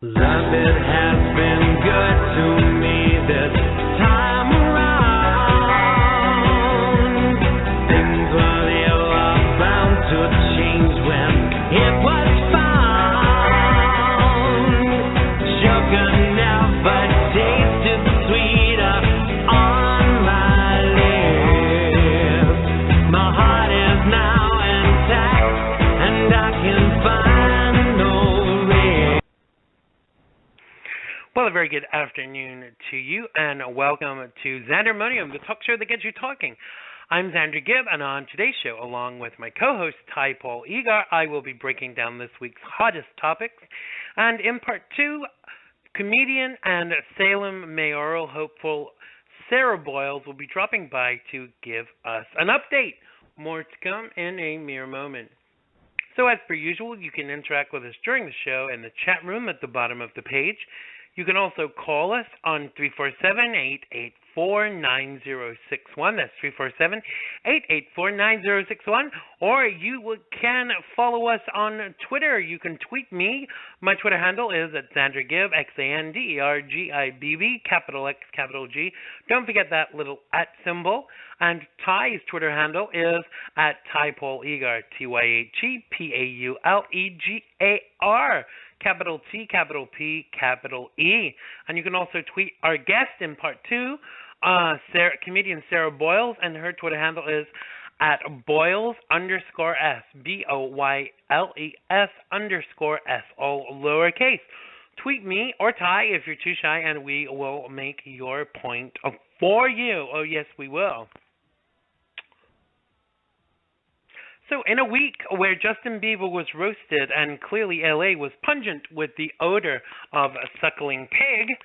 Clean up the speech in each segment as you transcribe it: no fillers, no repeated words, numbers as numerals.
Life has been good to me this time around. Things were bound to change when it was found. Sugar never tasted sweeter on my lips. My heart is now intact, and I can find no rest. Well, a very good afternoon to you, and welcome to Xandermonium, the talk show that gets you talking. I'm Xander Gibb, and on today's show, along with my co-host Ty Paul Egar, I will be breaking down this week's hottest topics. And in part two, comedian and Salem mayoral hopeful Sarah Boyles will be dropping by to give us an update. More to come in a mere moment. So as per usual, you can interact with us during the show in the chat room at the bottom of the page. You can also call us on 347-884-9061. That's 347-884-9061. Or you can follow us on Twitter. You can tweet me. My Twitter handle is at XanderGibb, XanderGibb, capital X, capital G. Don't forget that little @ symbol. And Ty's Twitter handle is at TyPaulEgar, TyHePaulegar. Capital T, capital P, capital E. And you can also tweet our guest in part two, comedian Sarah Boyles, and her Twitter handle is at Boyles_S, BOYLES_S, all lowercase. Tweet me or Ty if you're too shy, and we will make your point for you. Oh, yes, we will. So in a week where Justin Bieber was roasted and clearly LA was pungent with the odor of a suckling pig,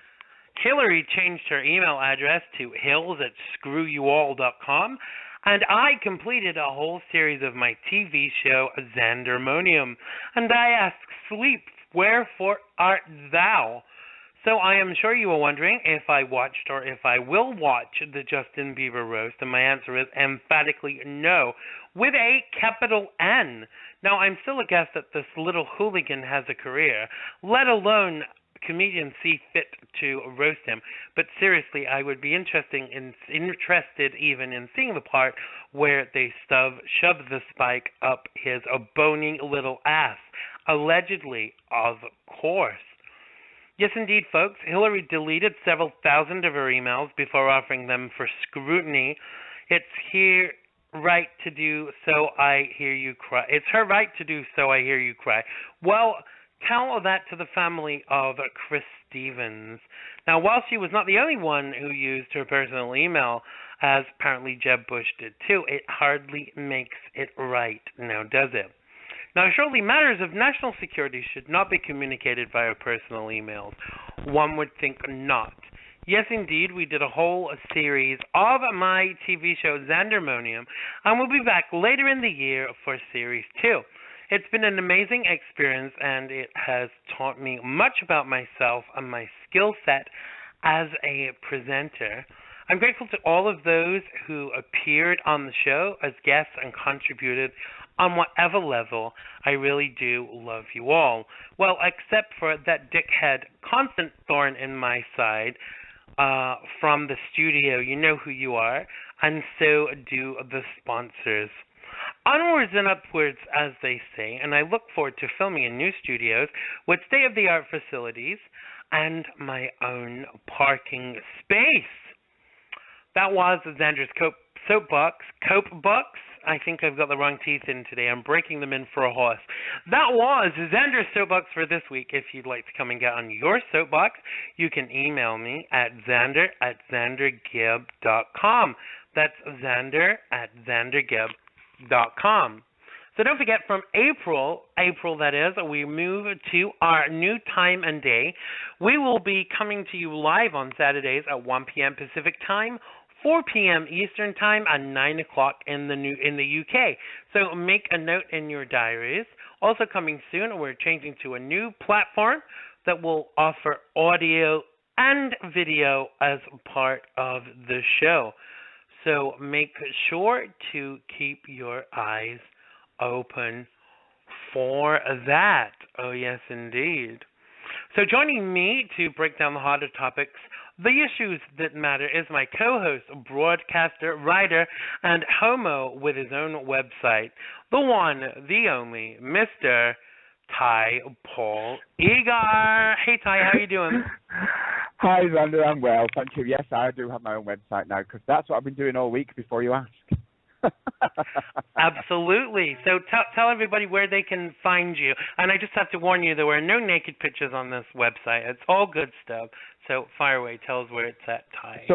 Hillary changed her email address to hills@screwyouall.com, and I completed a whole series of my TV show, Xandermonium. And I asked Sleep, wherefore art thou? So I am sure you are wondering if I watched or if I will watch the Justin Bieber roast, and my answer is emphatically no, with a capital N. Now, I'm still aghast that this little hooligan has a career, let alone comedians see fit to roast him. But seriously, I would be interested even in seeing the part where they shove the spike up his bony little ass. Allegedly, of course. Yes, indeed, folks. Hillary deleted several thousand of her emails before offering them for scrutiny. It's her right to do so, I hear you cry. It's her right to do so, I hear you cry. Well, tell that to the family of Chris Stevens. Now, while she was not the only one who used her personal email, as apparently Jeb Bush did too, it hardly makes it right, now does it? Now, surely matters of national security should not be communicated via personal emails. One would think not. Yes, indeed, we did a whole series of my TV show, Xandermonium, and we'll be back later in the year for Series 2. It's been an amazing experience, and it has taught me much about myself and my skill set as a presenter. I'm grateful to all of those who appeared on the show as guests and contributed on whatever level. I really do love you all. Well, except for that dickhead constant thorn in my side from the studio. You know who you are, and so do the sponsors. Onwards and upwards, as they say, and I look forward to filming in new studios with state-of-the-art facilities and my own parking space. That was Xander's Soapbox. I think I've got the wrong teeth in today. I'm breaking them in for a horse. That was Xander's Soapbox for this week. If you'd like to come and get on your soapbox, you can email me at xander@xandergibb.com. That's xander@xandergibb.com. So don't forget, from April that is, we move to our new time and day. We will be coming to you live on Saturdays at 1 p.m. Pacific time, 4 p.m. Eastern Time, and 9 o'clock in the UK. So make a note in your diaries. Also coming soon, we're changing to a new platform that will offer audio and video as part of the show. So make sure to keep your eyes open for that. Oh, yes, indeed. So joining me to break down the hotter topics, the issues that matter, is my co-host, broadcaster, writer, and homo with his own website, the one, the only, Mr. Ty Paul Egar. Hey Ty, how you doing? Hi, Xander. I'm well, thank you. Yes, I do have my own website now because that's what I've been doing all week before you ask. Absolutely. So tell everybody where they can find you. And I just have to warn you, there were no naked pictures on this website. It's all good stuff. So fire away. Tell us where it's at, Ty.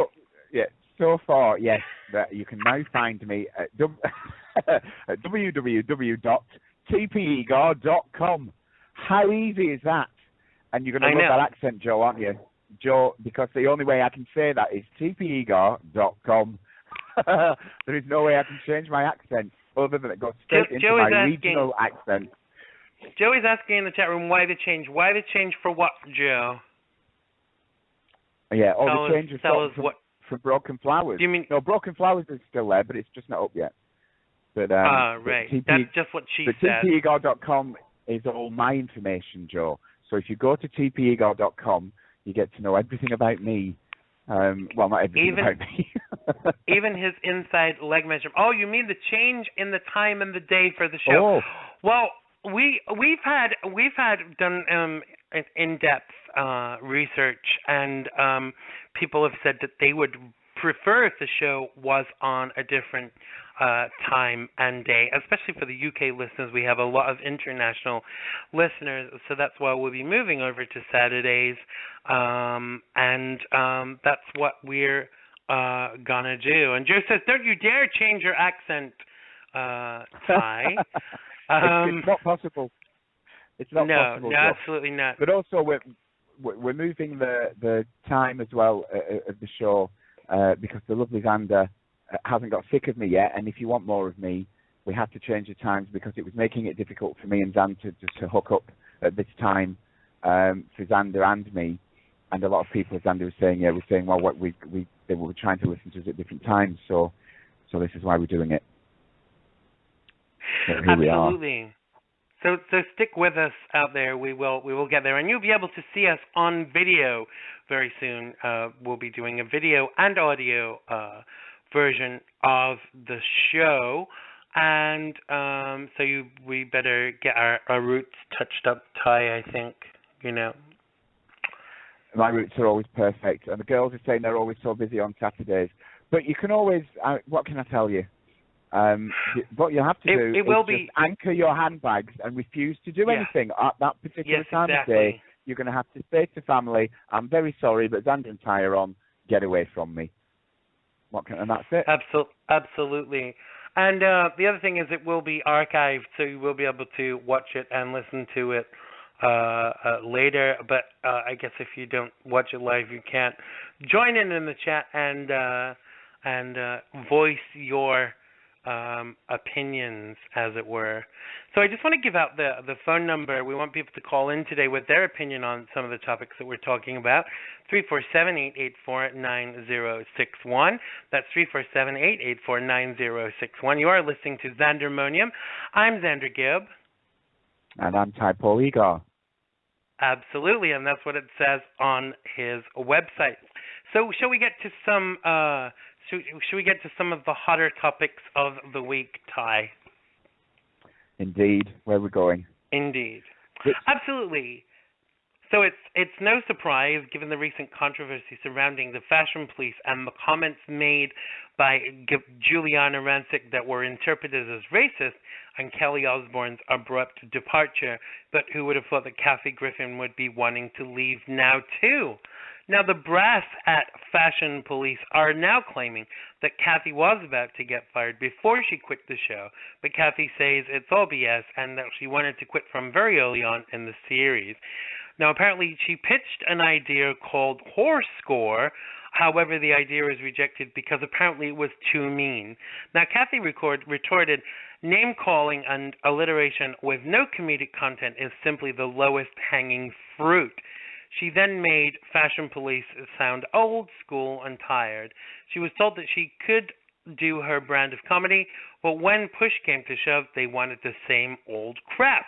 So far, yes, that you can now find me at at www.tpegar.com. How easy is that? And you're going to love that accent, Joe, aren't you? Joe, because the only way I can say that is tpegar.com. There is no way I can change my accent other than it goes straight into my regional accent. Joey's asking in the chat room why the change. Why the change for what, Joe? Yeah, the changes from Broken Flowers. Do you mean? No, Broken Flowers is still there, but it's just not up yet. But right. That's just what she said. tpegar.com is all my information, Joe. So if you go to tpegar.com, you get to know everything about me. Well, not everything about me. Even his inside leg measurement. Oh, you mean the change in the time and the day for the show? Oh. Well, we've done in-depth research, and people have said that they would prefer if the show was on a different time and day, especially for the UK listeners. We have a lot of international listeners, so that's why we'll be moving over to Saturdays, and that's what we're gonna do. And Joe says, don't you dare change your accent, Ty. It's not possible. It's not possible. No, absolutely not. But also, we're moving the time as well of the show because the lovely Xander hasn't got sick of me yet. And if you want more of me, we have to change the times because it was making it difficult for me and Xander to hook up at this time for Xander and me. And a lot of people, as Xander was saying, well, they were trying to listen to us at different times. So this is why we're doing it. So here Absolutely. We are. So stick with us out there. We will get there, and you'll be able to see us on video very soon. We'll be doing a video and audio version of the show, and so we better get our roots touched up, Ty. I think My roots are always perfect, and the girls are saying they're always so busy on Saturdays. But you can always, what can I tell you? What you have to do is just anchor your handbags and refuse to do anything at that particular time of day. You're going to have to say to family, I'm very sorry, but Xander and Ty are on. Get away from me. And that's it. Absolutely. And the other thing is it will be archived, so you will be able to watch it and listen to it later. But I guess if you don't watch it live, you can't join in the chat and voice your opinions, as it were. So I just want to give out the phone number. We want people to call in today with their opinion on some of the topics that we're talking about. 347-884-9061. That's 347-884-9061. You are listening to Xandermonium. I'm Xander Gibb. And I'm Ty Paul Egar. Absolutely, and that's what it says on his website. So shall we get to some should we get to some of the hotter topics of the week, Ty? Indeed. Where are we going? Indeed. Absolutely. So it's no surprise, given the recent controversy surrounding the fashion police and the comments made by Giuliana Rancic that were interpreted as racist and Kelly Osbourne's abrupt departure. But who would have thought that Kathy Griffin would be wanting to leave now, too? Now, the brass at Fashion Police are now claiming that Kathy was about to get fired before she quit the show, but Kathy says it's all BS and that she wanted to quit from very early on in the series. Now, apparently, she pitched an idea called Horse Score. However, the idea was rejected because apparently it was too mean. Now, Kathy retorted, name-calling and alliteration with no comedic content is simply the lowest hanging fruit. She then made Fashion Police sound old school and tired. She was told that she could do her brand of comedy, but when push came to shove, they wanted the same old crap.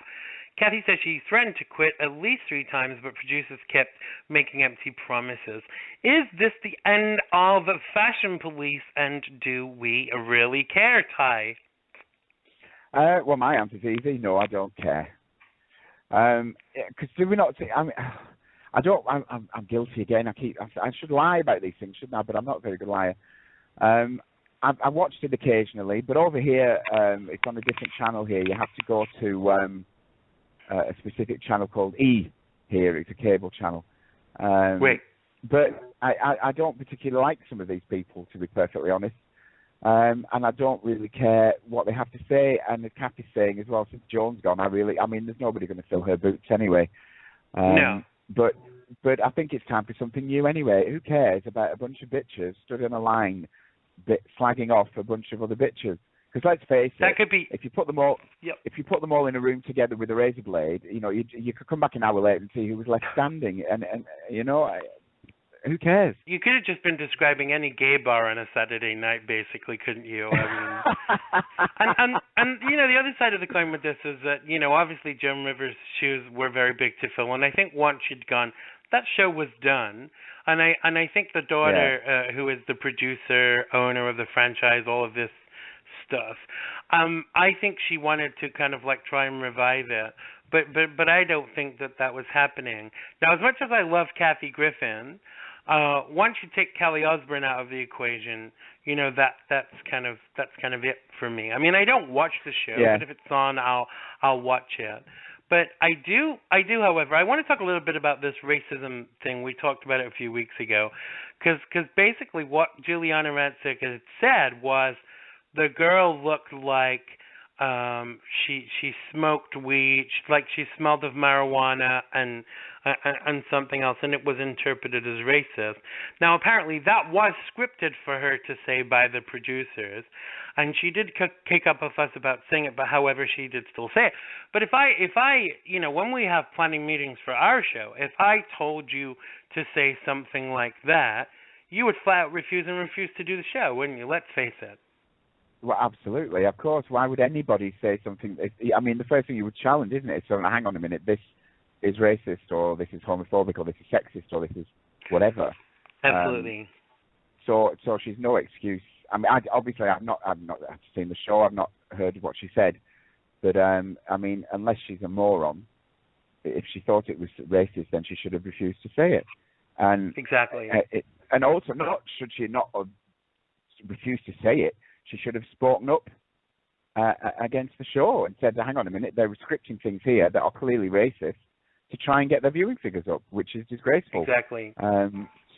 Kathy says she threatened to quit at least 3 times, but producers kept making empty promises. Is this the end of Fashion Police, and do we really care, Ty? Well, my answer's easy. No, I don't care. Because do we not see? I mean, I don't. I'm guilty again. I should lie about these things, shouldn't I? But I'm not a very good liar. I watched it occasionally, but over here, it's on a different channel here. You have to go to a specific channel called E here. It's a cable channel. Wait. But I don't particularly like some of these people, to be perfectly honest. And I don't really care what they have to say. And as Kathy's saying as well, since Joan's gone, I mean, there's nobody going to fill her boots anyway. No. But I think it's time for something new anyway. Who cares about a bunch of bitches stood in a line slagging off a bunch of other bitches? Because let's face it, that could be. If you put them all, Yep. if you put them all in a room together with a razor blade, you know, you could come back an hour later and see who was left standing. And you know, who cares? You could have just been describing any gay bar on a Saturday night, basically, couldn't you? I mean, and you know, the other side of the coin with this is that, you know, obviously Joan Rivers' shoes were very big to fill, and I think once she'd gone, that show was done. And I think the daughter, who is the producer, owner of the franchise, all of this stuff, I think she wanted to kind of like try and revive it. But I don't think that was happening. Now, as much as I love Kathy Griffin, once you take Kelly Osbourne out of the equation, you know, that's kind of it for me. I mean, I don't watch the show, but if it's on, I'll watch it. But I do, however, I want to talk a little bit about this racism thing. We talked about it a few weeks ago, because basically what Giuliana Rancic had said was the girl looked like she smoked weed, like she smelled of marijuana and something else, and it was interpreted as racist. Now, apparently, that was scripted for her to say by the producers, and she did kick up a fuss about saying it, but however, she did still say it. But if I, you know, when we have planning meetings for our show, if I told you to say something like that, you would flat out refuse to do the show, wouldn't you? Let's face it. Well, absolutely, of course. Why would anybody say something? I mean, the first thing you would challenge, isn't it? So, hang on a minute, this is racist, or this is homophobic, or this is sexist, or this is whatever. Absolutely. So she's no excuse. I mean, obviously, I've not seen the show. I've not heard what she said. But I mean, unless she's a moron, if she thought it was racist, then she should have refused to say it. And exactly. And also, should she not have refused to say it, she should have spoken up against the show and said, hang on a minute, they're scripting things here that are clearly racist to try and get their viewing figures up, which is disgraceful. Exactly.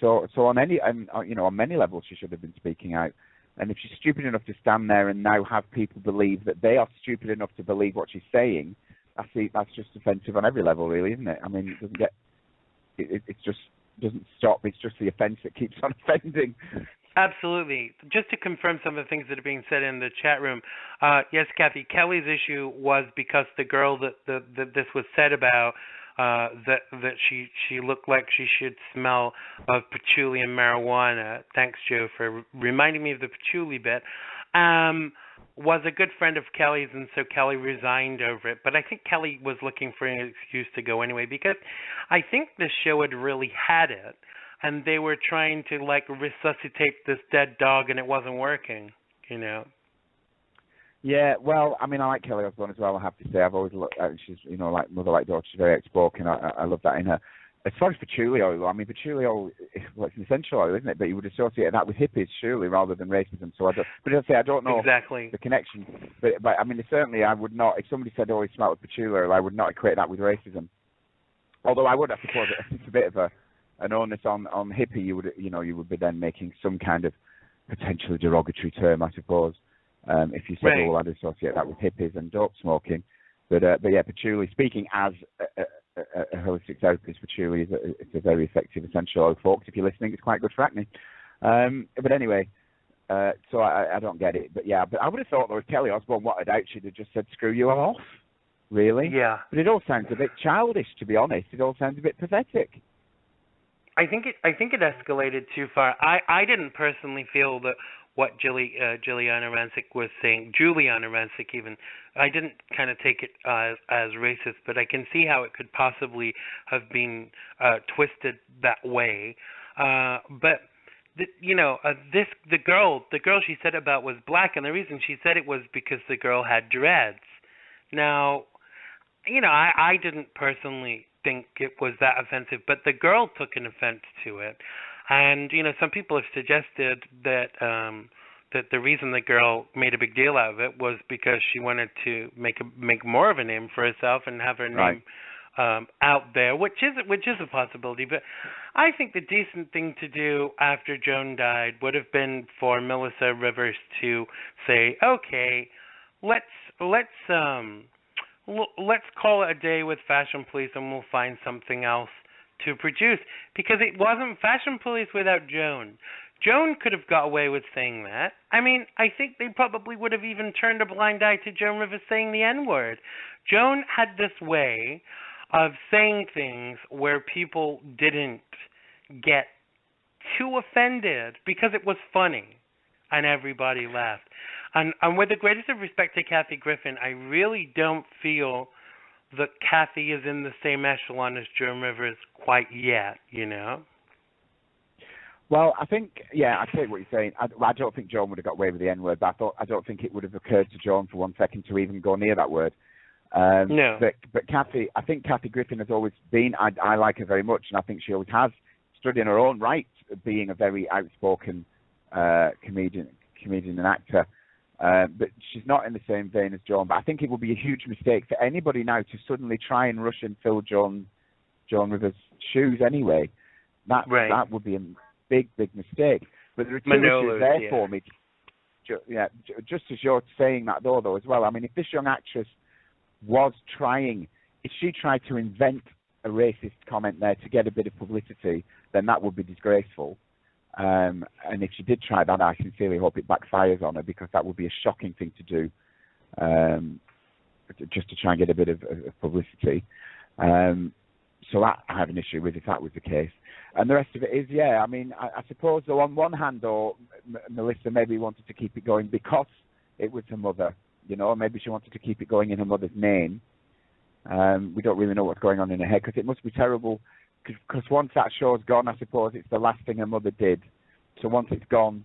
So on on many levels, she should have been speaking out. And if she's stupid enough to stand there and now have people believe that they are stupid enough to believe what she's saying, that's just offensive on every level, really, isn't it? I mean, it doesn't doesn't stop. It's just the offence that keeps on offending. Absolutely. Just to confirm some of the things that are being said in the chat room, yes, Kathy, Kelly's issue was because the girl that this was said about, that she looked like she should smell of patchouli and marijuana. Thanks, Joe, for reminding me of the patchouli bit. Was a good friend of Kelly's, and so Kelly resigned over it. But I think Kelly was looking for an excuse to go anyway, because I think the show had really had it, and they were trying to like resuscitate this dead dog, and it wasn't working, you know. Yeah, well, I mean, I like Kelly Osbourne as well, I have to say. I've always looked she's, you know, like mother, like daughter. She's very outspoken. I love that in her. As far as patchouli oil, I mean, patchouli oil, well, it's an essential oil, isn't it? But you would associate that with hippies, surely, rather than racism. So I don't know exactly the connection. But I mean, certainly I would not, if somebody said, oh, he smelled of patchouli oil, I would not equate that with racism. Although I would, I suppose, it's a bit of an onus on hippie. You would be then making some kind of potentially derogatory term, I suppose. If you said, right. oh, I'd associate that with hippies and dope smoking. But yeah, patchouli, speaking as a holistic therapist, patchouli it's a very effective essential oil, folks. If you're listening, it's quite good for acne. But anyway, so I don't get it. But yeah, but I would have thought, though, if Kelly Osbourne wanted out, she'd have just said, screw you off. Really? Yeah. But it all sounds a bit childish, to be honest. It all sounds a bit pathetic. I think it escalated too far. I didn't personally feel that what Juliana Rancic was saying. Juliana Rancic even. I didn't kind of take it as racist, but I can see how it could possibly have been twisted that way. But the girl she said about was black, and the reason she said it was because the girl had dreads. Now, I didn't personally think it was that offensive, but the girl took an offense to it. And, some people have suggested that that the reason the girl made a big deal out of it was because she wanted to make more of a name for herself and have her name out there, which is a possibility. But I think the decent thing to do after Joan died would have been for Melissa Rivers to say, okay, let's call it a day with Fashion Police and we'll find something else to produce, because it wasn't Fashion Police without Joan. Joan could have got away with saying that. I mean, I think they probably would have even turned a blind eye to Joan Rivers saying the N-word. Joan had this way of saying things where people didn't get too offended because it was funny and everybody laughed. And with the greatest of respect to Kathy Griffin, I really don't feel that Kathy is in the same echelon as Joan Rivers quite yet, Well, I think, I take what you're saying. I don't think Joan would have got away with the N-word, but I don't think it would have occurred to Joan for 1 second to even go near that word. No. But Kathy, I think Kathy Griffin has always been, I like her very much, and I think she always has stood in her own right of being a very outspoken comedian and actor. But she's not in the same vein as Joan. But I think it would be a huge mistake for anybody now to suddenly try and rush and fill Joan Rivers' shoes anyway. That would be a big mistake. But there are two issues there for me. Just as you're saying that though as well. I mean, if this young actress was trying, if she tried to invent a racist comment there to get a bit of publicity, then that would be disgraceful. And if she did try that, I sincerely hope it backfires on her, because that would be a shocking thing to do, just to try and get a bit of publicity. So that I have an issue with if that was the case. And the rest of it is, I mean, I suppose, though, on one hand, though, Melissa maybe wanted to keep it going because it was her mother. Maybe she wanted to keep it going in her mother's name. We don't really know what's going on in her head, because it must be terrible. Because once that show's gone, I suppose it's the last thing her mother did. So once it's gone,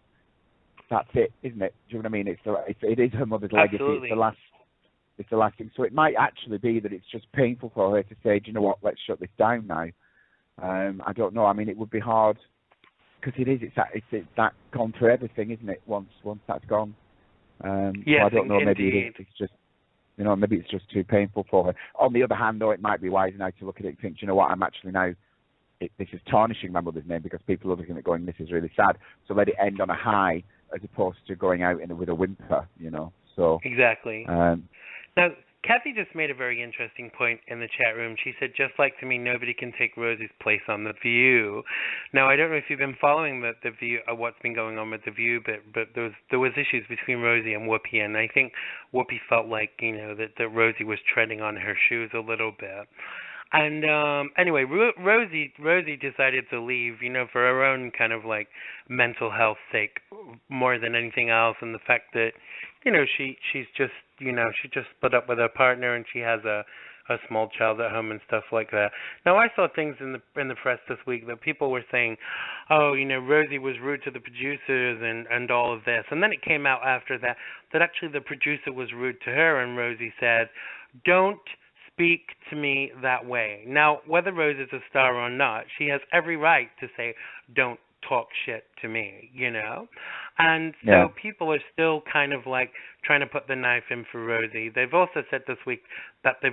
that's it, isn't it? Do you know what I mean? It is her mother's legacy. Absolutely. It's the last thing. So it might actually be that it's just painful for her to say, do you know what? Let's shut this down now. I don't know. I mean, it would be hard, because it's that gone for everything, isn't it? Once that's gone. Yes, so I don't know. indeed. Maybe it's just. Maybe it's just too painful for her. On the other hand, though, it might be wise now to look at it and think, do you know what? I'm actually now. This is tarnishing my mother's name, because people are looking at going, this is really sad. So let it end on a high as opposed to going out with a whimper, So exactly. Now, Kathy just made a very interesting point in the chat room. She said, just like to me, nobody can take Rosie's place on The View. Now, I don't know if you've been following the View, what's been going on with The View, but there was issues between Rosie and Whoopi, and I think Whoopi felt like, that Rosie was treading on her shoes a little bit. And anyway, Rosie decided to leave, for her own kind of like mental health sake more than anything else, and the fact that, she's just, she just split up with her partner and she has a small child at home and stuff like that. Now, I saw things in the press this week that people were saying, oh, Rosie was rude to the producers and all of this, and then it came out after that actually the producer was rude to her, and Rosie said, don't speak to me that way. Now, whether Rose is a star or not, she has every right to say, don't talk shit to me, And so people are still kind of like trying to put the knife in for Rosie. They've also said this week that the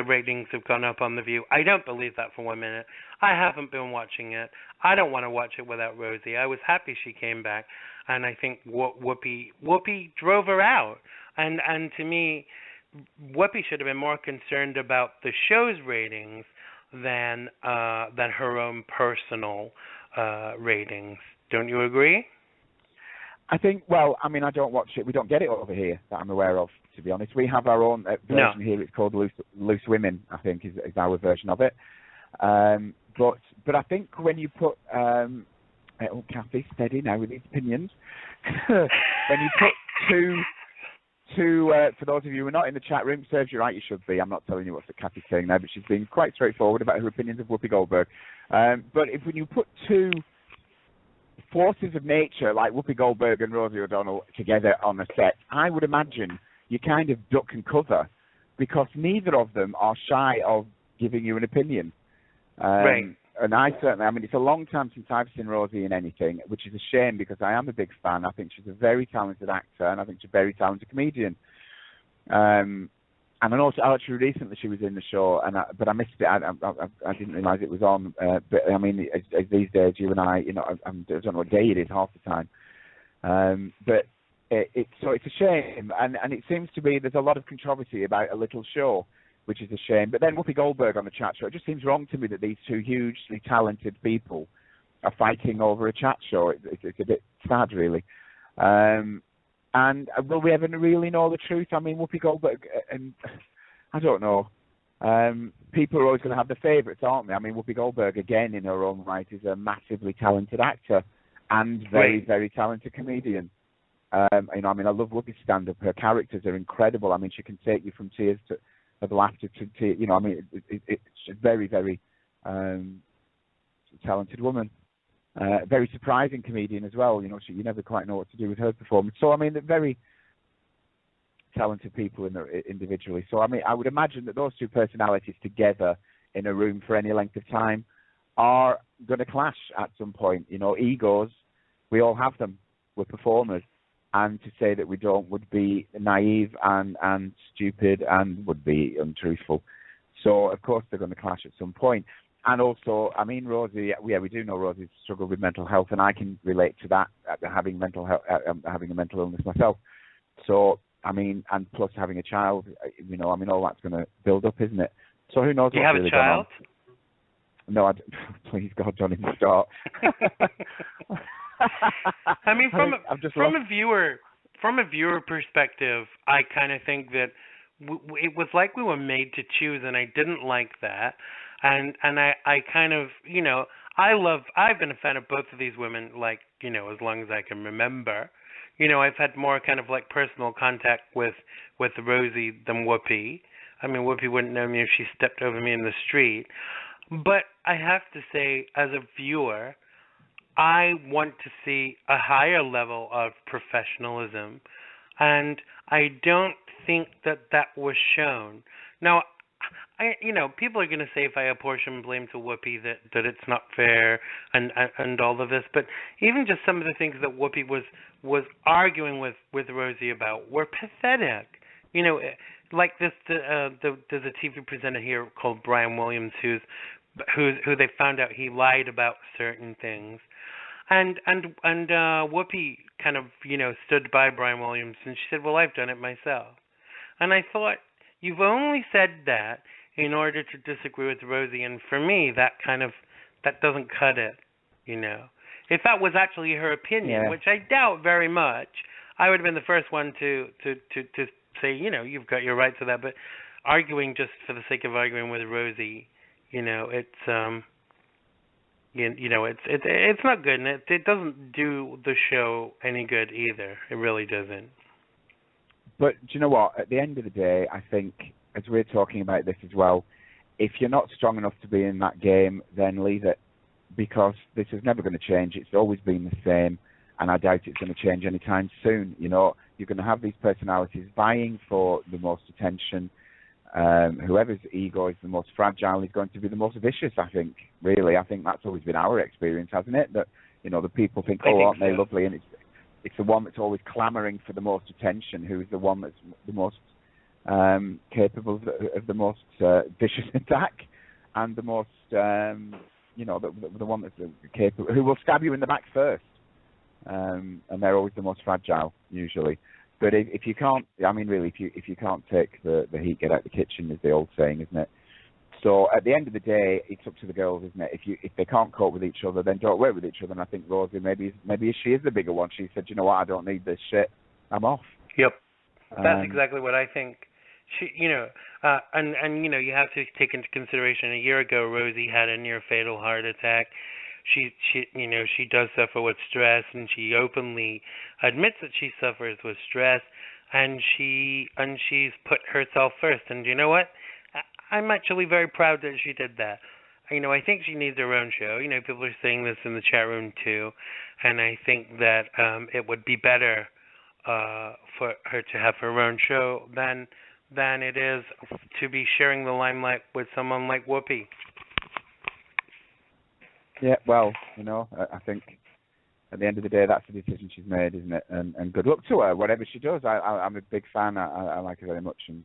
ratings have gone up on The View. I don't believe that for 1 minute. I haven't been watching it. I don't want to watch it without Rosie. I was happy she came back, and I think Whoopi drove her out. And to me, Whoopi should have been more concerned about the show's ratings than her own personal ratings. Don't you agree? I think, I mean, I don't watch it. We don't get it over here that I'm aware of, to be honest. We have our own version here. It's called Loose Women, I think, is our version of it. But I think when you put oh, Kathy, steady now with these opinions. When you put two, for those of you who are not in the chat room, serves you right, you should be. I'm not telling you what Kathy's saying now, but she's being quite straightforward about her opinions of Whoopi Goldberg. But when you put two forces of nature like Whoopi Goldberg and Rosie O'Donnell together on a set, I would imagine you kind of duck and cover, because neither of them are shy of giving you an opinion. Right. And I mean, it's a long time since I've seen Rosie in anything, which is a shame because I am a big fan. I think she's a very talented actor, and I think she's a very talented comedian. And I know actually recently she was in the show, but I missed it. I didn't realise it was on. But I mean, as these days, you and I don't know what day it is half the time. But so it's a shame, and it seems to be there's a lot of controversy about a little show, which is a shame. But then Whoopi Goldberg on the chat show, it just seems wrong to me that these two hugely talented people are fighting over a chat show. It's a bit sad, really. And will we ever really know the truth? I mean, Whoopi Goldberg, and I don't know. People are always going to have the favourites, aren't they? I mean, Whoopi Goldberg, again, in her own right, is a massively talented actor and very, very talented comedian. I love Whoopi's stand-up. Her characters are incredible. I mean, she can take you from tears of laughter to tears. It's a very, very talented woman. Very surprising comedian as well. You never quite know what to do with her performance. So, I mean, they're very talented people individually. So, I mean, I would imagine that those two personalities together in a room for any length of time are going to clash at some point. Egos, we all have them. We're performers. And to say that we don't would be naive and stupid and would be untruthful. So, of course, they're going to clash at some point. And also, I mean, Rosie, we do know Rosie's struggled with mental health, and I can relate to that, having mental health, having a mental illness myself. So, I mean, and plus having a child, all that's going to build up, isn't it? So who knows? Do you have really a child? No, please God, don't even start. I mean, from a viewer perspective, I kind of think that it was like we were made to choose, and I didn't like that. And I kind of, I've been a fan of both of these women, as long as I can remember. I've had more kind of like personal contact with Rosie than Whoopi. I mean, Whoopi wouldn't know me if she stepped over me in the street. But I have to say, as a viewer, I want to see a higher level of professionalism, and I don't think that was shown. Now, people are going to say if I apportion blame to Whoopi that it's not fair and all of this, but even just some of the things that Whoopi was arguing with Rosie about were pathetic. Like this, there's a TV presenter here called Brian Williams who they found out he lied about certain things. And Whoopi kind of, stood by Brian Williams, and she said, well, I've done it myself. And I thought, you've only said that in order to disagree with Rosie, and for me, that doesn't cut it, If that was actually her opinion, which I doubt very much, I would have been the first one to say, you've got your right to that. But arguing just for the sake of arguing with Rosie, it's it's not good, and it doesn't do the show any good either. It really doesn't. But do you know what? At the end of the day, I think, as we're talking about this as well, if you're not strong enough to be in that game, then leave it, because this is never going to change. It's always been the same, and I doubt it's going to change anytime soon. You're going to have these personalities vying for the most attention. Whoever's ego is the most fragile is going to be the most vicious, I think, really. I think that's always been our experience, hasn't it? That, the people think, aren't they lovely? And it's the one that's always clamouring for the most attention, who is the one that's the most capable of the most vicious attack, and the most, the one that's capable, who will stab you in the back first. And they're always the most fragile, usually. But if you can't, really, if you can't take the heat, get out the kitchen, is the old saying, isn't it? So at the end of the day, it's up to the girls, isn't it? If they can't cope with each other, then don't work with each other. And I think Rosie, maybe she is the bigger one. She said, you know what, I don't need this shit. I'm off. Yep, that's exactly what I think. She, you have to take into consideration. A year ago, Rosie had a near fatal heart attack. she does suffer with stress, and she openly admits that she suffers with stress, and she's put herself first. And you know what? I'm actually very proud that she did that. I think she needs her own show. People are saying this in the chat room too, and I think that it would be better for her to have her own show than it is to be sharing the limelight with someone like Whoopi. Yeah, well, I think at the end of the day, that's the decision she's made, isn't it? And good luck to her, whatever she does. I'm a big fan. I like her very much, and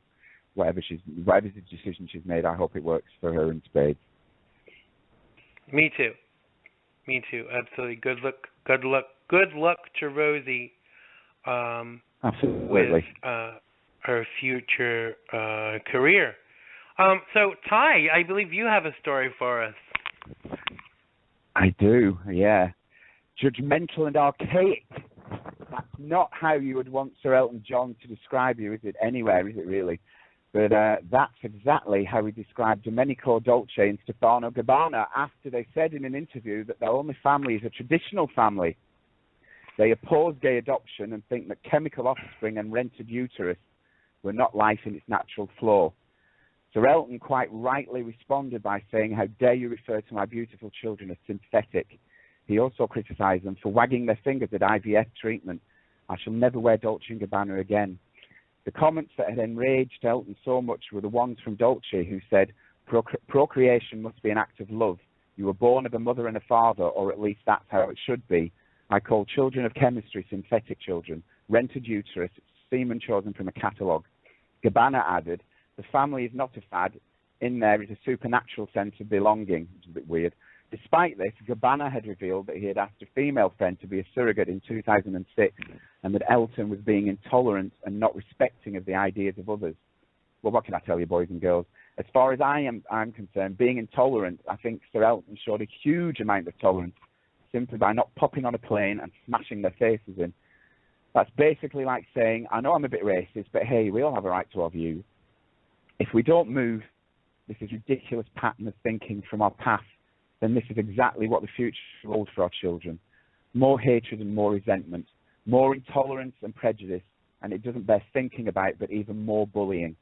whatever the decision she's made, I hope it works for her in spades. Me too. Absolutely. Good luck to Rosie. Absolutely. With her future career. So, Ty, I believe you have a story for us. I do, yeah. Judgmental and archaic. That's not how you would want Sir Elton John to describe you, is it? Anywhere, is it really? But that's exactly how he described Domenico Dolce and Stefano Gabbana after they said in an interview that their only family is a traditional family. They oppose gay adoption and think that chemical offspring and rented uterus were not life in its natural flow. Sir Elton quite rightly responded by saying, "How dare you refer to my beautiful children as synthetic?" He also criticised them for wagging their fingers at IVF treatment. "I shall never wear Dolce & Gabbana again." The comments that had enraged Elton so much were the ones from Dolce, who said, procreation must be an act of love. You were born of a mother and a father, or at least that's how it should be. I call children of chemistry synthetic children, rented uterus, semen chosen from a catalogue. Gabbana added, the family is not a fad. In there is a supernatural sense of belonging, which is a bit weird. Despite this, Gabbana had revealed that he had asked a female friend to be a surrogate in 2006 and that Elton was being intolerant and not respecting of the ideas of others. Well, what can I tell you, boys and girls? As far as I'm concerned, being intolerant, I think Sir Elton showed a huge amount of tolerance simply by not popping on a plane and smashing their faces in. That's basically like saying, I know I'm a bit racist, but hey, we all have a right to our views. If we don't move this is ridiculous pattern of thinking from our past, then this is exactly what the future holds for our children. More hatred and more resentment, more intolerance and prejudice, and it doesn't bear thinking about, but even more bullying.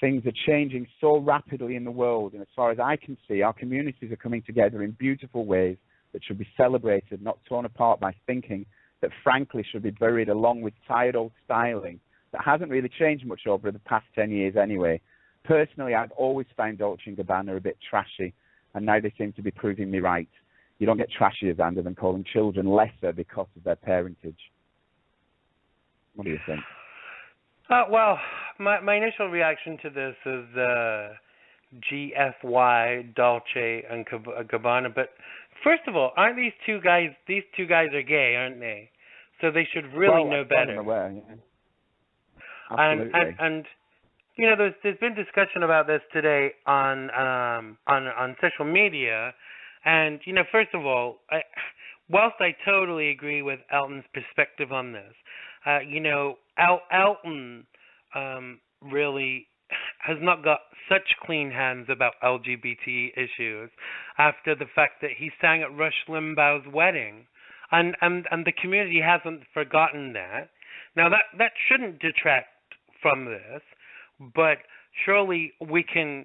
Things are changing so rapidly in the world, and as far as I can see, our communities are coming together in beautiful ways that should be celebrated, not torn apart by thinking that frankly should be buried along with tired old styling that hasn't really changed much over the past 10 years anyway. Personally, I've always found Dolce & Gabbana a bit trashy, and now they seem to be proving me right. You don't get trashier, Xander, than calling children lesser because of their parentage. What do you think? Well, my initial reaction to this is GFY, Dolce and Gabbana. But first of all, aren't these two guys are gay, aren't they? So they should really know better. I'm aware, yeah. Absolutely. And you know, there's been discussion about this today on social media, and you know, first of all, whilst I totally agree with Elton's perspective on this, you know, Elton really has not got such clean hands about LGBT issues after the fact that he sang at Rush Limbaugh's wedding, and the community hasn't forgotten that. Now that shouldn't detract from this, but surely we can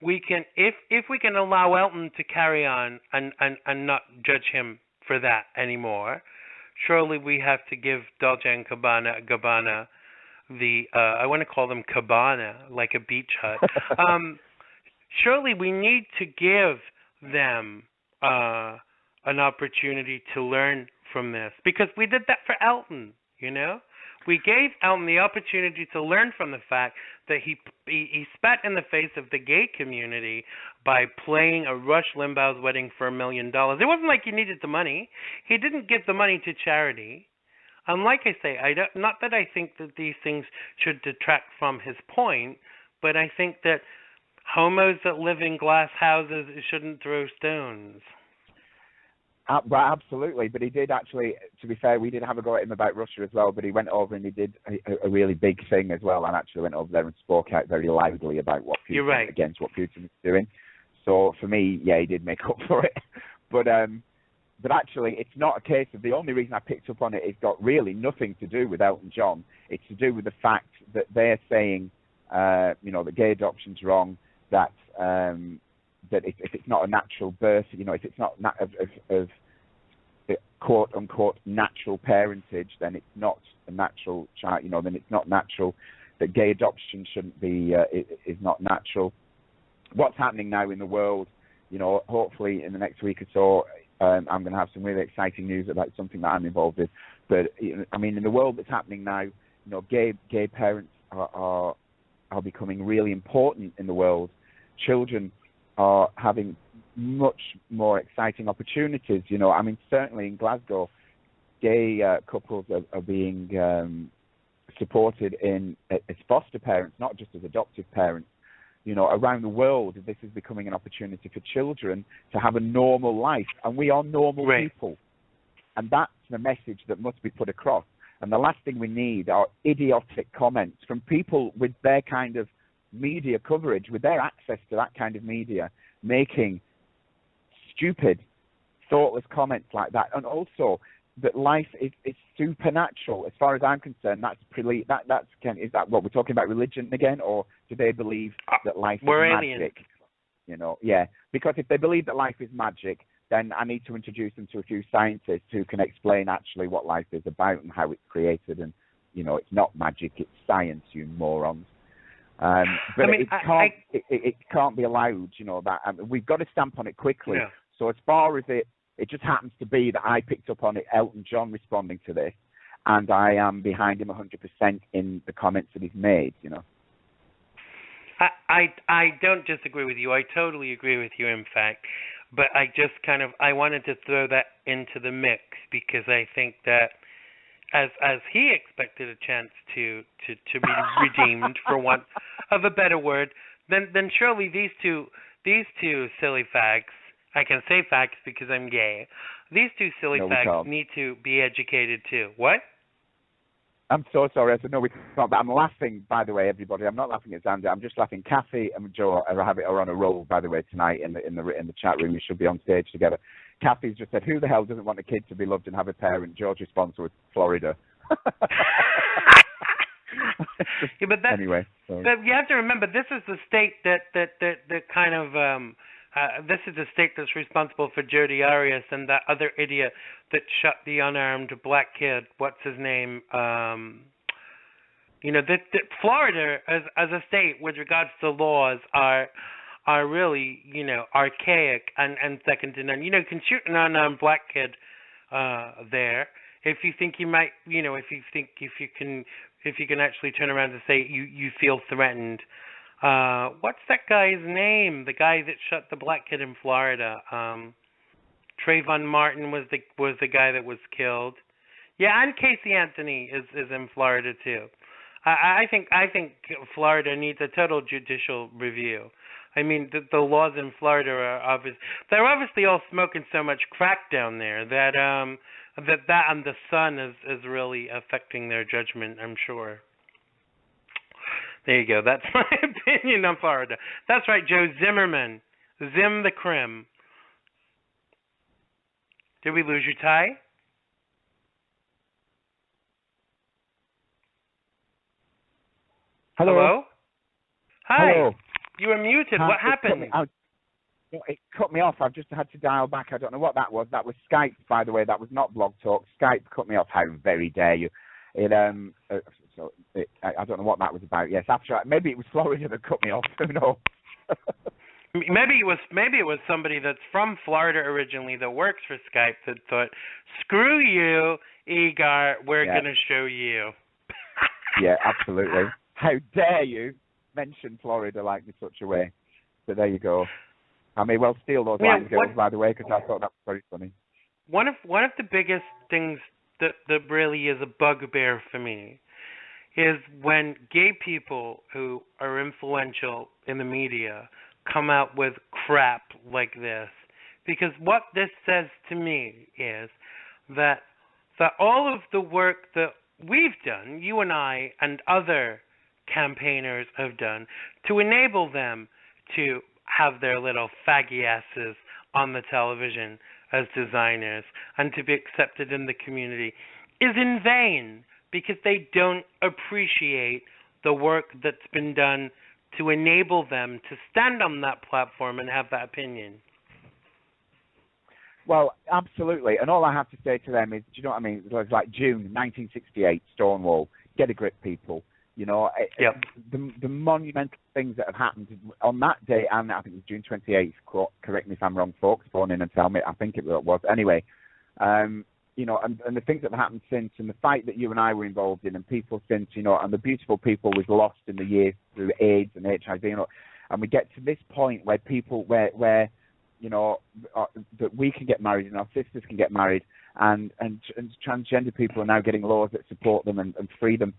if we can allow Elton to carry on and not judge him for that anymore, surely we have to give Dolce and Gabbana the I want to call them cabana, like a beach hut. Surely we need to give them an opportunity to learn from this, because we did that for Elton, you know? We gave Elton the opportunity to learn from the fact that he spat in the face of the gay community by playing a Rush Limbaugh's wedding for $1 million. It wasn't like he needed the money. He didn't give the money to charity. And like I say, not that I think that these things should detract from his point, but I think that homos that live in glass houses shouldn't throw stones. Absolutely, but he did actually, to be fair, we did have a go at him about Russia as well, but he went over and he did a really big thing as well, and actually went over there and spoke out very loudly about what Putin, against what Putin was doing. So for me, yeah, he did make up for it. But But actually, it's not a case of the only reason I picked up on it. It's got really nothing to do with Elton John. It's to do with the fact that they're saying, that gay adoption's wrong. That if it's not a natural birth, if it's not of quote unquote natural parentage, then it's not a natural child. Then it's not natural. That gay adoption shouldn't be is not natural. What's happening now in the world? Hopefully in the next week or so. I'm going to have some really exciting news about something that I'm involved in. But in the world that's happening now, gay parents are becoming really important in the world. Children are having much more exciting opportunities. Certainly in Glasgow, gay couples are being supported as foster parents, not just as adoptive parents. Around the world, this is becoming an opportunity for children to have a normal life. And we are normal people. And that's the message that must be put across. And the last thing we need are idiotic comments from people with their kind of media coverage, with their access to that kind of media, making stupid, thoughtless comments like that. And also that life is supernatural. As far as I'm concerned, is that what we're talking about, religion again, or do they believe that life is magic? Yeah. Because if they believe that life is magic, then I need to introduce them to a few scientists who can explain actually what life is about and how it's created. And it's not magic; it's science, you morons. But it can't be allowed. We've got to stamp on it quickly. Yeah. So as far as it just happens to be that I picked up on it, Elton John responding to this, and I am behind him 100% in the comments that he's made, I don't disagree with you. I totally agree with you, in fact. But I just I wanted to throw that into the mix because I think that as he expected a chance to be redeemed, for want of a better word, then surely these two silly fags, I can say facts because I'm gay. These two silly fags need to be educated too. What? I'm so sorry. I said no, we can't. But I'm laughing, by the way, everybody. I'm not laughing at Xander. I'm just laughing. Kathy and Joe are on a roll, by the way, tonight in the chat room. We should be on stage together. Kathy's just said, "Who the hell doesn't want a kid to be loved and have a parent?" George's response was Florida. Yeah, but anyway, but you have to remember, this is the state that kind of. This is the state that's responsible for Jodi Arias and that other idiot that shot the unarmed black kid. What's his name? Florida as a state with regards to laws are really archaic and second to none. You can shoot an unarmed black kid there if you think you might. If you can actually turn around and say you feel threatened. What's that guy's name? The guy that shot the black kid in Florida. Trayvon Martin was the guy that was killed. Yeah, and Casey Anthony is in Florida too. I think Florida needs a total judicial review. I mean, the laws in Florida are obvious. They're obviously all smoking so much crack down there that that and the sun is really affecting their judgment, I'm sure. There you go. That's my opinion on Florida. That's right, Joe Zimmerman. Zim the Crim. Did we lose your tie? Hello? Hi. Hello. You were muted. What happened? It cut me off. I've just had to dial back. I don't know what that was. That was Skype, by the way. That was not Blog Talk. Skype cut me off. How very dare you. I don't know what that was about. Yes, maybe it was Florida that cut me off. Who knows? Maybe it was somebody that's from Florida originally that works for Skype that thought, "Screw you, Igor. We're gonna show you." Yeah, absolutely. How dare you mention Florida like in such a way? But there you go. I may well steal those lines, girls, by the way, because I thought that was very funny. One of the biggest things that really is a bugbear for me is when gay people who are influential in the media come out with crap like this. Because what this says to me is that all of the work that we've done, you and I and other campaigners have done, to enable them to have their little faggy asses on the television, as designers and to be accepted in the community is in vain because they don't appreciate the work that's been done to enable them to stand on that platform and have that opinion. Well, absolutely. And all I have to say to them is, do you know what I mean? It was like June 1968, Stonewall. Get a grip, people. You know, Yep. the monumental things that have happened on that day, and I think it was June 28th, correct me if I'm wrong, folks, phone in and tell me, I think it was. Anyway, you know, and the things that have happened since, and the fight that you and I were involved in, and people since, you know, and the beautiful people we've lost in the years through AIDS and HIV, you know, and we get to this point where people, where you know, that we can get married and our sisters can get married, and transgender people are now getting laws that support them and free them.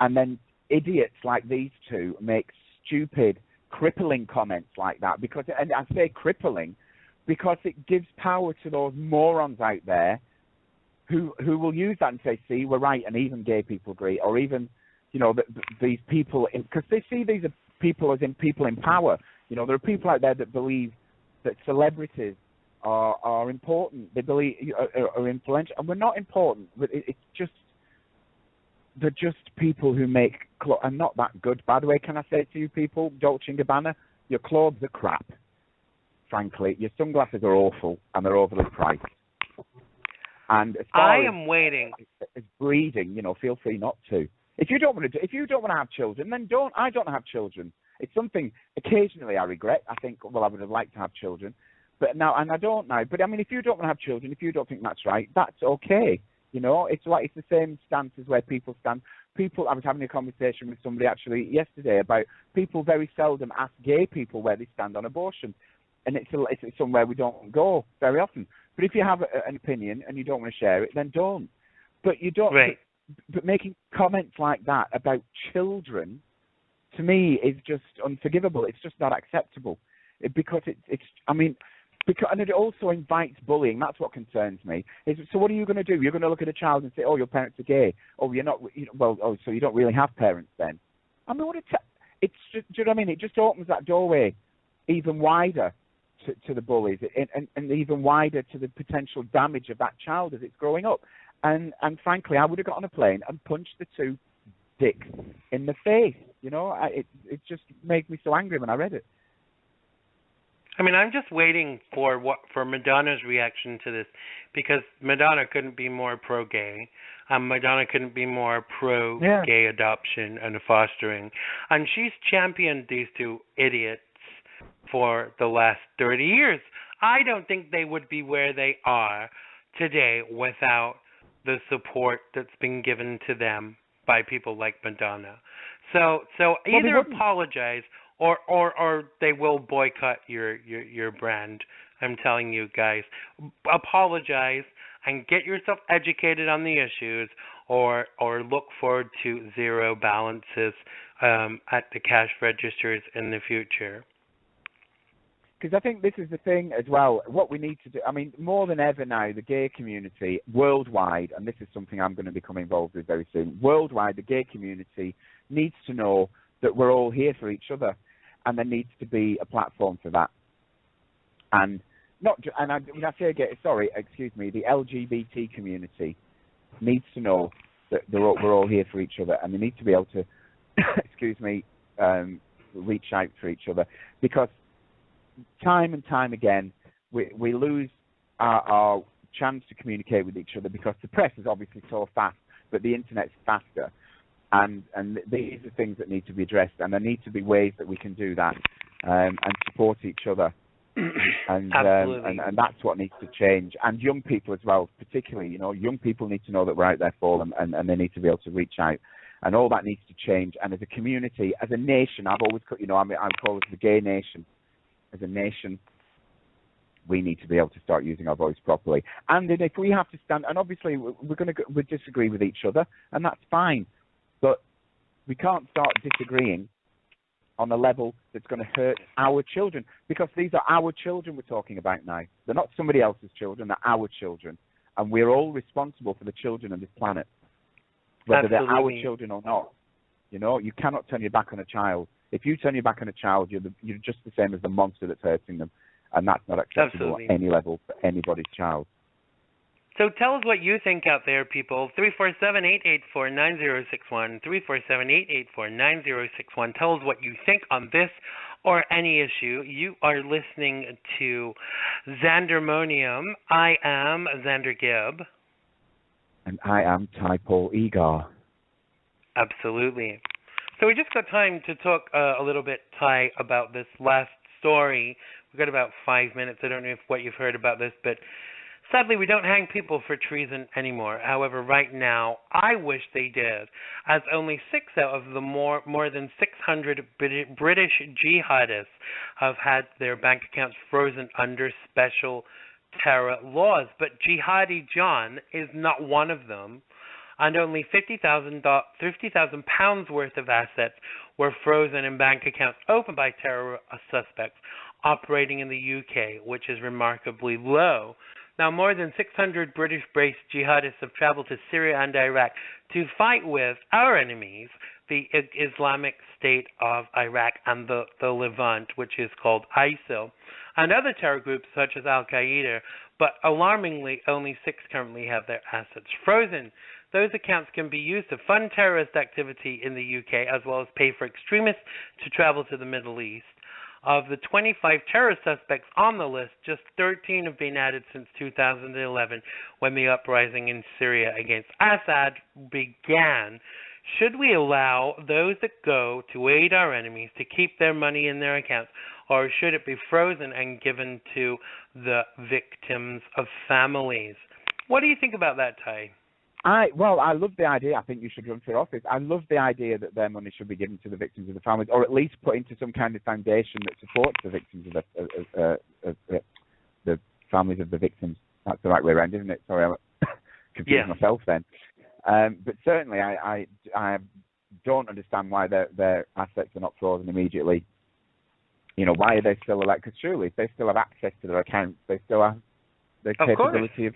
And then idiots like these two make stupid, crippling comments like that. Because, and I say crippling because it gives power to those morons out there who will use that and say, see, we're right, and even gay people agree, or even, you know, these people, because they see these are people as in people in power. You know, there are people out there that believe that celebrities are important. They believe are influential, and we're not important. But it's just, they're just people who make clothes, and not that good, by the way. Can I say to you people, Dolce & Gabbana, your clothes are crap. Frankly, your sunglasses are awful, and they're overly priced. And as far I am waiting. as breeding, you know, feel free not to. If you don't want to have children, then don't. I don't have children. It's something occasionally I regret. I think, well, I would have liked to have children, but now, and I don't now. But I mean, if you don't want to have children, if you don't think that's right, that's okay. You know, it's like, it's the same stance as where people stand. People, I was having a conversation with somebody actually yesterday about people very seldom ask gay people where they stand on abortion, and it's somewhere we don't go very often. But if you have an opinion and you don't want to share it, then don't. But you don't. Right. But making comments like that about children, to me, is just unforgivable. It's just not acceptable, because it's. I mean, because, and it also invites bullying. That's what concerns me. So what are you going to do? You're going to look at a child and say, "Oh, your parents are gay." Oh, you're not. Well, oh, so you don't really have parents then? I mean, it's just, do you know what I mean? It just opens that doorway even wider to the bullies, and even wider to the potential damage of that child as it's growing up. And frankly, I would have got on a plane and punched the two dicks in the face. You know, it just made me so angry when I read it. I mean, I'm just waiting for Madonna's reaction to this, because Madonna couldn't be more pro-gay. Madonna couldn't be more pro-gay adoption and fostering. And she's championed these two idiots for the last 30 years. I don't think they would be where they are today without the support that's been given to them by people like Madonna. So either apologize or they will boycott your brand. I'm telling you guys, apologize and get yourself educated on the issues, or look forward to zero balances at the cash registers in the future. Because I think this is the thing as well, what we need to do, I mean, more than ever now, the gay community worldwide, and this is something I'm going to become involved with very soon, worldwide, the gay community needs to know that we're all here for each other, and there needs to be a platform for that. And when I say gay, the LGBT community needs to know that we're all here for each other, and they need to be able to, reach out for each other, because time and time again, we lose our chance to communicate with each other, because the press is obviously so fast, but the internet's faster. And these are things that need to be addressed, and there need to be ways that we can do that and support each other. And that's what needs to change. And young people as well, particularly, you know, young people need to know that we're out there for them, and they need to be able to reach out. And all that needs to change. And as a community, as a nation, I've always, you know, I call us the gay nation. As a nation, we need to be able to start using our voice properly. And then if we have to stand, and obviously we disagree with each other, and that's fine, but we can't start disagreeing on a level that's going to hurt our children, because these are our children we're talking about now. They're not somebody else's children, they're our children, and we're all responsible for the children of this planet, whether they're our children or not. You know, you cannot turn your back on a child. If you turn your back on a child, you're just the same as the monster that's hurting them. and that's not acceptable Absolutely. at any level for anybody's child. So tell us what you think out there, people. 347-884-9061, 347-884-9061. Tell us what you think on this or any issue. You are listening to Xandermonium. I am Xander Gibb. And I am Ty Paul Egar. Absolutely. So we just got time to talk a little bit, Ty, about this last story. We've got about 5 minutes. I don't know what you've heard about this, but sadly, we don't hang people for treason anymore. However, right now, I wish they did, as only 6 out of the more than 600 British jihadists have had their bank accounts frozen under special terror laws. But Jihadi John is not one of them, and only £50,000 worth of assets were frozen in bank accounts opened by terror suspects operating in the UK, which is remarkably low. Now, more than 600 British-based jihadists have traveled to Syria and Iraq to fight with our enemies, the Islamic State of Iraq and the Levant, which is called ISIL, and other terror groups such as Al-Qaeda, but alarmingly, only 6 currently have their assets frozen. Those accounts can be used to fund terrorist activity in the UK, as well as pay for extremists to travel to the Middle East. Of the 25 terror suspects on the list, just 13 have been added since 2011, when the uprising in Syria against Assad began. Should we allow those that go to aid our enemies to keep their money in their accounts, or should it be frozen and given to the victims' of families? What do you think about that, Ty? I love the idea. I think you should run for office. I love the idea that their money should be given to the victims of the families, or at least put into some kind of foundation that supports the victims of the families of the victims. That's the right way around, isn't it? Sorry, I confused myself then. But certainly, I don't understand why their assets are not frozen immediately. You know, why are they still allowed? Because surely, if they still have access to their accounts, they still have the capability of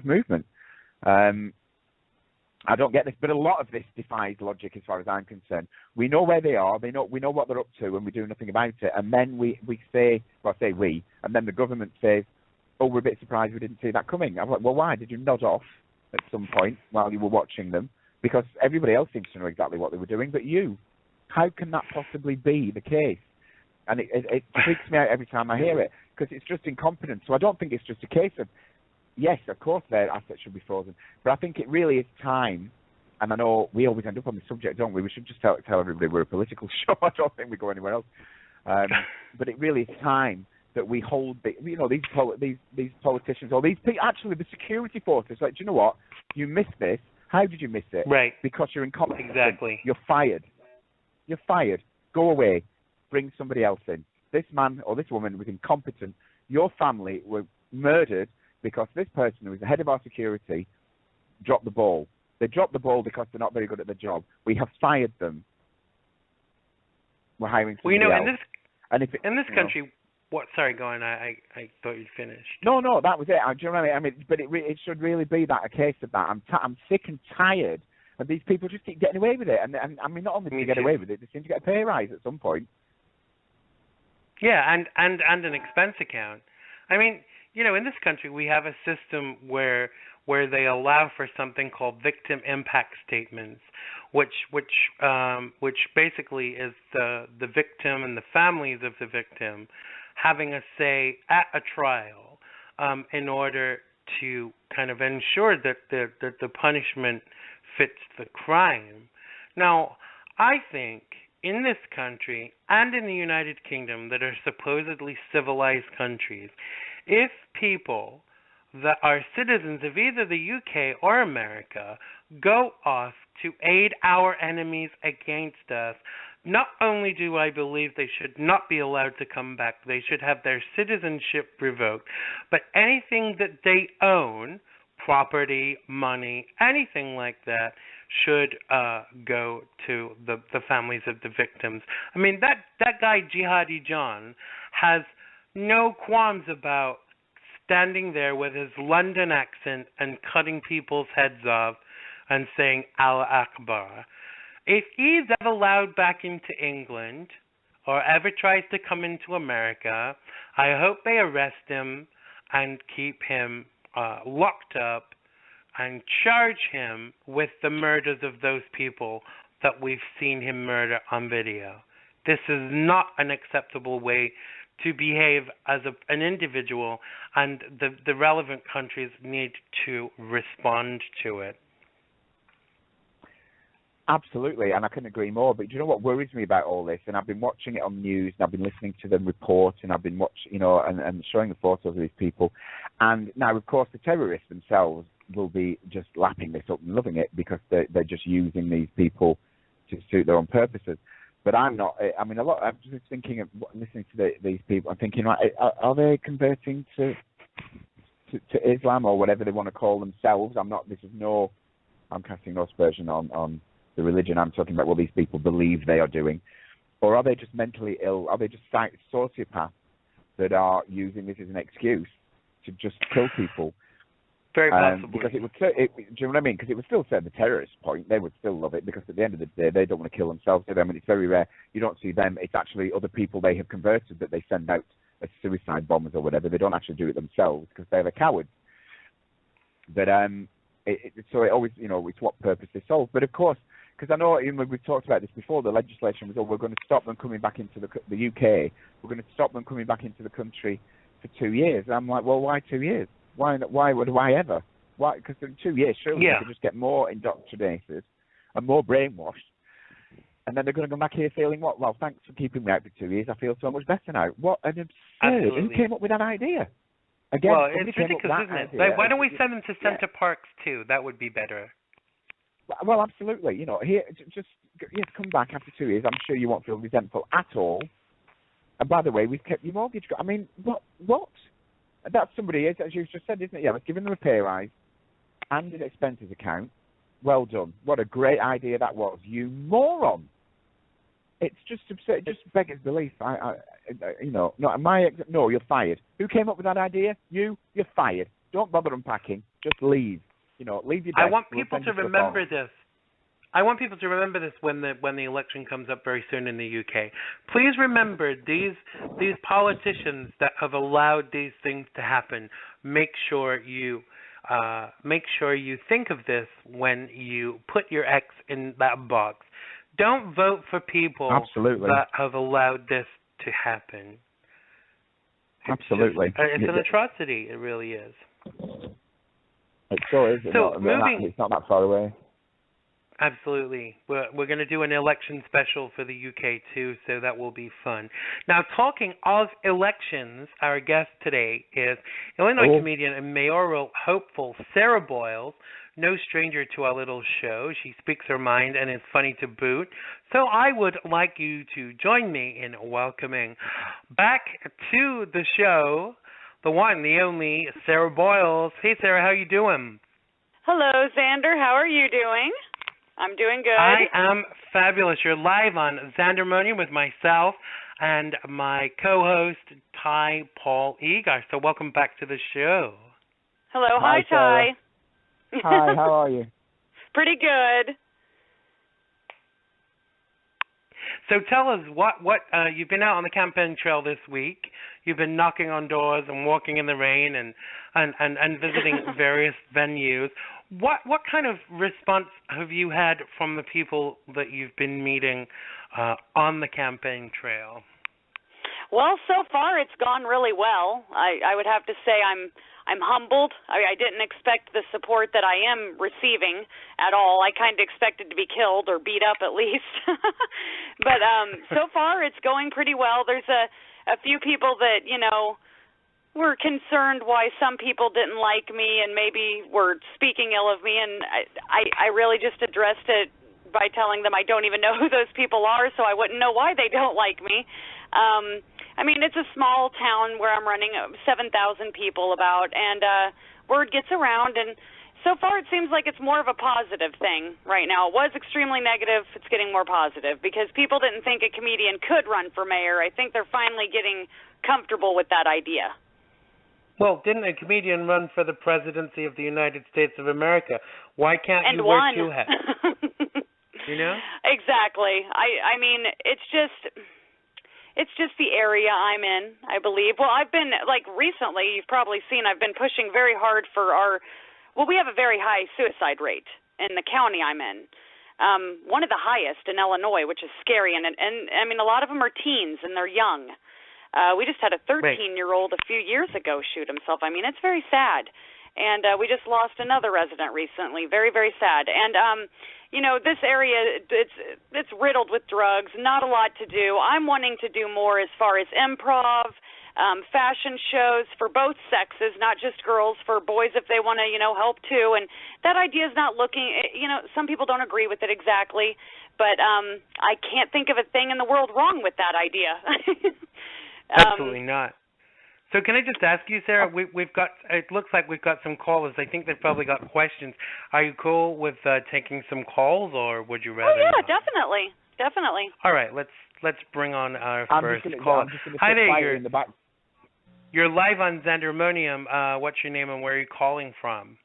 movement. I don't get this, but a lot of this defies logic as far as I'm concerned. We know where they are, we know what they're up to, and we do nothing about it. And then we say, and then the government says, oh, we're a bit surprised we didn't see that coming. I'm like, well, why? Did you nod off at some point while you were watching them? Because everybody else seems to know exactly what they were doing, but you. How can that possibly be the case? And it freaks me out every time I hear it, because it's just incompetence. So I don't think it's just a case of, yes, of course their assets should be frozen, but I think it really is time, and I know we always end up on the subject, don't we? We should just tell everybody we're a political show. I don't think we go anywhere else. But it really is time that we hold these politicians, or these people, actually the security forces, like, do you know what? You missed this. How did you miss it? Right. Because you're incompetent. Exactly. You're fired. You're fired. Go away. Bring somebody else in. This man or this woman was incompetent. Your family were murdered because this person who was the head of our security dropped the ball. They dropped the ball because they're not very good at their job. We have fired them. We're hiring somebody else. In this country, what? Sorry, go on. I thought you'd finished. No, that was it. Do you know what I mean? But it should really be a case of that. I'm sick and tired of these people just keep getting away with it. And I mean, not only do they get away with it, they seem to get a pay rise at some point. Yeah, and an expense account. I mean, you know, in this country, we have a system where they allow for something called victim impact statements, which basically is the victim and the families of the victim having a say at a trial in order to kind of ensure that the punishment fits the crime. Now, I think in this country and in the United Kingdom, that are supposedly civilized countries, if people that are citizens of either the UK or America go off to aid our enemies against us, not only do I believe they should not be allowed to come back, they should have their citizenship revoked, but anything that they own, property, money, anything like that, should go to the families of the victims. I mean, that guy, Jihadi John, has no qualms about standing there with his London accent and cutting people's heads off and saying Allah Akbar. If he's ever allowed back into England or ever tries to come into America, I hope they arrest him and keep him locked up and charge him with the murders of those people that we've seen him murder on video. This is not an acceptable way to behave as an individual, and the relevant countries need to respond to it. Absolutely, and I couldn't agree more. But do you know what worries me about all this? And I've been watching it on the news, and I've been listening to them report, and I've been watching, and showing the photos of these people. And now, of course, the terrorists themselves will be just lapping this up and loving it because they're just using these people to suit their own purposes. But I'm not. I mean, I'm just thinking of listening to these people. I'm thinking, right, are they converting to Islam or whatever they want to call themselves? I'm casting no aspersion on the religion. I'm talking about what these people believe they are doing, or are they just mentally ill? Are they just sociopaths that are using this as an excuse to just kill people? Very possibly. Because do you know what I mean? Because it would still serve the terrorist point. They would still love it because at the end of the day, they don't want to kill themselves. I mean, it's very rare. You don't see them. It's actually other people they have converted that they send out as suicide bombers or whatever. They don't actually do it themselves because they're the cowards. But so it always, it's what purpose they solve. But of course, because I know we've talked about this before, the legislation was, we're going to stop them coming back into the UK. We're going to stop them coming back into the country for 2 years. And I'm like, well, why 2 years? Why ever? Why? Because in 2 years, surely we could just get more indoctrinated and more brainwashed. And then they're going to come back here feeling, what? Well, thanks for keeping me out for 2 years. I feel so much better now. What an absurd. Absolutely. Who came up with that idea? Again, well, it's ridiculous, isn't it? Like, why don't we send them to Center Parks, too? That would be better. Well, absolutely. Here, just come back after 2 years. I'm sure you won't feel resentful at all. And by the way, we've kept your mortgage. I mean, what? That's somebody, as you just said, isn't it? Yeah, let's give them a pay rise and an expenses account. Well done. What a great idea that was. You moron. It's just absurd. It just beggars belief. No, you're fired. Who came up with that idea? You're fired. Don't bother unpacking. Just leave. Leave your desk. I want people to remember this. I want people to remember this when the election comes up very soon in the UK. Please remember these politicians that have allowed these things to happen. Make sure you think of this when you put your X in that box. Don't vote for people that have allowed this to happen. Absolutely. It's an atrocity. It really is. It sure is. It's not that far away. Absolutely. We're going to do an election special for the UK, too, so that will be fun. Now, talking of elections, our guest today is Illinois comedian and mayoral hopeful Sarah Boyles, no stranger to our little show. She speaks her mind and is funny to boot. So I would like you to join me in welcoming back to the show the one, the only, Sarah Boyles. Hey, Sarah, how you doing? Hello, Xander. How are you doing? I'm doing good. I am fabulous. You're live on Xandermonium with myself and my co-host, Ty Paul Egar. So welcome back to the show. Hello. Hi, Ty. Hi, how are you? Pretty good. So tell us, what you've been out on the campaign trail this week. You've been knocking on doors and walking in the rain and visiting various venues. What kind of response have you had from the people that you've been meeting on the campaign trail? Well, so far it's gone really well. I would have to say I'm humbled. I didn't expect the support that I am receiving at all. I kind of expected to be killed or beat up at least. But so far it's going pretty well. There's a few people that, were concerned why some people didn't like me and maybe were speaking ill of me, and I really just addressed it by telling them I don't even know who those people are, so I wouldn't know why they don't like me. I mean, it's a small town where I'm running 7,000 people about, and word gets around, and so far it seems like it's more of a positive thing right now. It was extremely negative. It's getting more positive because people didn't think a comedian could run for mayor. I think they're finally getting comfortable with that idea. Well, didn't a comedian run for the presidency of the United States of America? Why can't you wear two hats? Exactly. I mean, it's just, it's just the area I'm in, I believe. Well, I've been, like, recently, you've probably seen, I've been pushing very hard for we have a very high suicide rate in the county I'm in. One of the highest in Illinois, which is scary. And I mean, a lot of them are teens, and they're young. We just had a 13-year-old a few years ago shoot himself. I mean, it's very sad. And we just lost another resident recently. Very, very sad. And, this area, it's riddled with drugs, not a lot to do. I'm wanting to do more as far as improv, fashion shows for both sexes, not just girls, for boys if they want to, help too. And that idea is not looking, some people don't agree with it exactly, but I can't think of a thing in the world wrong with that idea. Absolutely not. So can I just ask you, Sarah, we've got, it looks like we've got some callers. I think they've probably got questions. Are you cool with taking some calls, or would you rather? Oh, yeah, not? definitely. All right, let's bring on our first caller. Hi there, in the back. You're live on Xandermonium. What's your name and where are you calling from?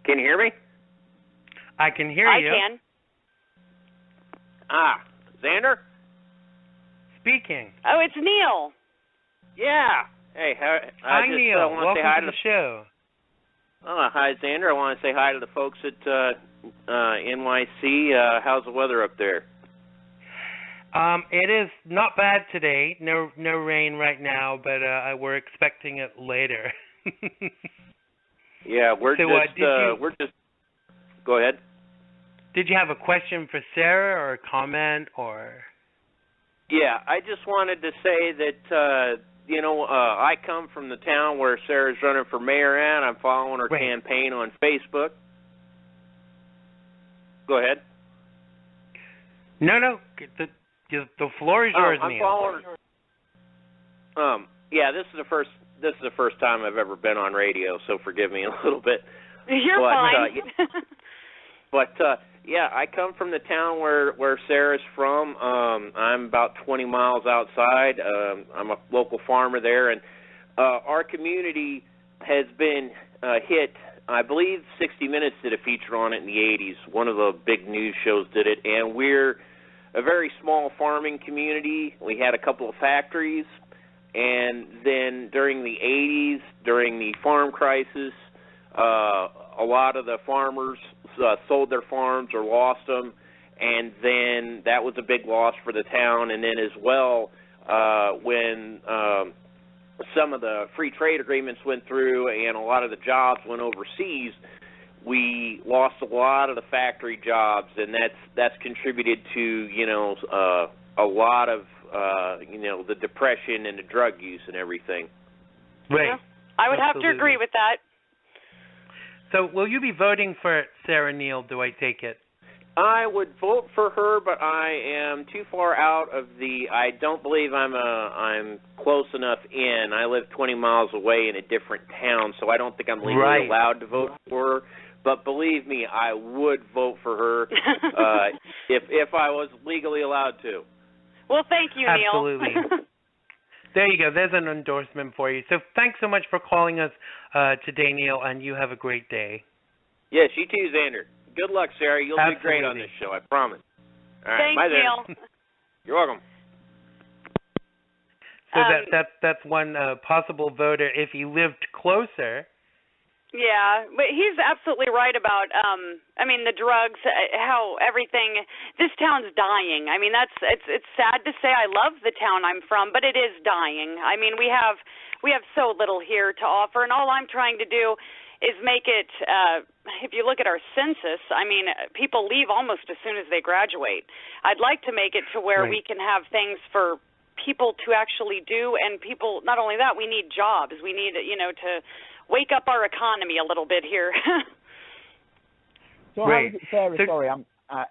Can you hear me? I can hear you. I can. Xander? Speaking. Oh, it's Neil. Yeah. Hey, hi, Neil. Welcome to the show. Hi, Xander. I want to say hi to the folks at NYC. How's the weather up there? It is not bad today. No rain right now, but we're expecting it later. Yeah, we're just. Go ahead. Did you have a question for Sarah or a comment or? Yeah, I just wanted to say that I come from the town where Sarah's running for mayor at. I'm following her campaign on Facebook. Go ahead. No. The floor is yours, I'm Neil. following her. Yeah, this is the first time I've ever been on radio, so forgive me a little bit. You're fine. Yeah, I come from the town where Sarah's from. I'm about 20 miles outside. I'm a local farmer there, and our community has been hit. I believe 60 Minutes did a feature on it in the 80s. One of the big news shows did it, and we're a very small farming community. We had a couple of factories, and then during the 80s, during the farm crisis, a lot of the farmers sold their farms or lost them, and then that was a big loss for the town. And then as well, when some of the free trade agreements went through and a lot of the jobs went overseas, we lost a lot of the factory jobs, and that's contributed to a lot of the depression and the drug use and everything. Right. Yeah, I would Absolutely. have to agree with that. So will you be voting for Sarah Neal, do I take it? I would vote for her, but I am too far out of I don't believe I'm close enough in. I live 20 miles away in a different town, so I don't think I'm legally allowed to vote for her. But believe me, I would vote for her if I was legally allowed to. Well, thank you, Neil. Absolutely. There you go. There's an endorsement for you. So thanks so much for calling us today, Neil, and you have a great day. Yes, you too, Xander. Good luck, Sarah. You'll Absolutely. do great on this show, I promise. All right, Thanks, bye there. Neil. You're welcome. So that's one possible voter if he lived closer. Yeah, but he's absolutely right about the drugs, how everything, this town's dying. I mean, it's sad to say. I love the town I'm from, but it is dying. I mean, we have so little here to offer, and all I'm trying to do is make it if you look at our census, I mean, people leave almost as soon as they graduate. I'd like to make it to where we can have things for people to actually do, and people, not only that, we need jobs. We need, to wake up our economy a little bit here. So how is it, Sarah? Sorry,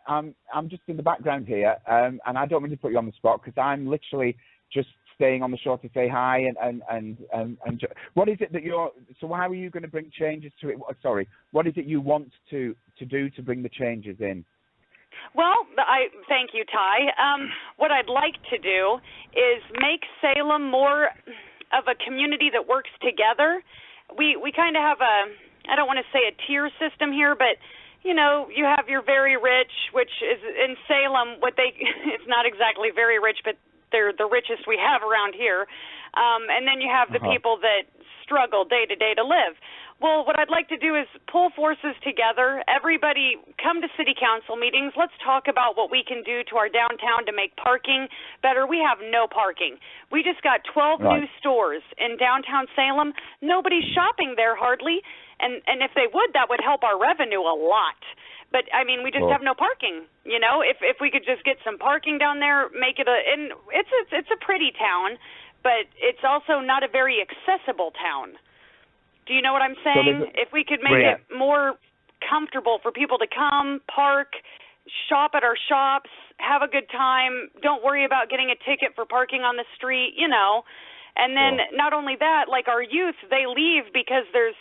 I'm just in the background here, and I don't mean to put you on the spot because I'm literally just staying on the show to say hi and what is it that you're? So how are you going to bring changes to it? Sorry, what is it you want to do to bring the changes in? Well, I thank you, Ty. What I'd like to do is make Salem more of a community that works together. We kind of have I don't want to say a tier system here, but you have your very rich, which is in Salem. It's not exactly very rich, but they're the richest we have around here. And then you have the people that struggle day to day to live. Well, what I'd like to do is pull forces together. Everybody come to city council meetings. Let's talk about what we can do to our downtown to make parking better. We have no parking. We just got 12 new stores in downtown Salem. Nobody's shopping there hardly. And if they would, that would help our revenue a lot. But I mean, we just have no parking. You know, if we could just get some parking down there, make it and it's a pretty town, but it's also not a very accessible town. Do you know what I'm saying? So if we could make it more comfortable for people to come, park, shop at our shops, have a good time, don't worry about getting a ticket for parking on the street, you know. And then not only that, like our youth, they leave because there's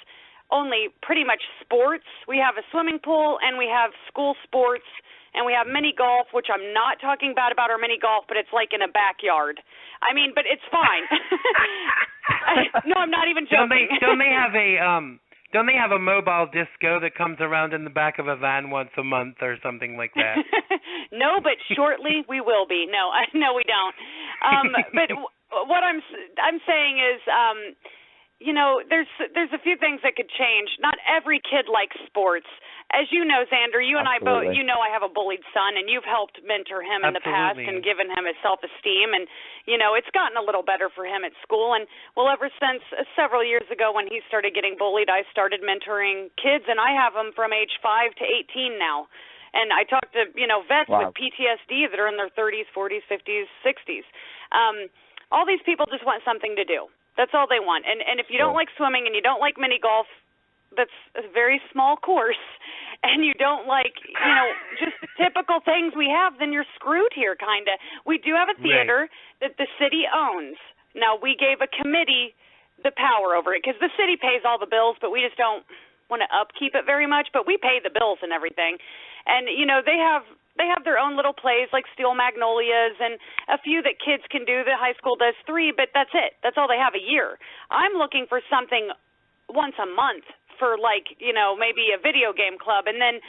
only pretty much sports. We have a swimming pool and we have school sports and we have mini golf, which I'm not talking bad about our mini golf, but it's like in a backyard. I mean, but it's fine. No, I'm not even joking. Don't they have a mobile disco that comes around in the back of a van once a month or something like that? No, but shortly we will be. No, we don't. But what I'm saying is, you know, there's a few things that could change. Not every kid likes sports. As you know, Xander, you and I both, you know I have a bullied son, and you've helped mentor him in the past and given him his self-esteem. And, you know, it's gotten a little better for him at school. And, well, ever since several years ago when he started getting bullied, I started mentoring kids, and I have them from age 5 to 18 now. And I talk to, you know, vets with PTSD that are in their 30s, 40s, 50s, 60s. All these people just want something to do. That's all they want. And if you don't like swimming and you don't like mini golf, that's a very small course, and you don't like, you know, just the typical things we have, then you're screwed here, kind of. We do have a theater that the city owns. Now, we gave a committee the power over it because the city pays all the bills, but we just don't want to upkeep it very much, but we pay the bills and everything. And, you know, they have their own little plays like Steel Magnolias and a few that kids can do. The high school does 3, but that's it. That's all they have a year. I'm looking for something once a month for, like, you know, maybe a video game club, and then,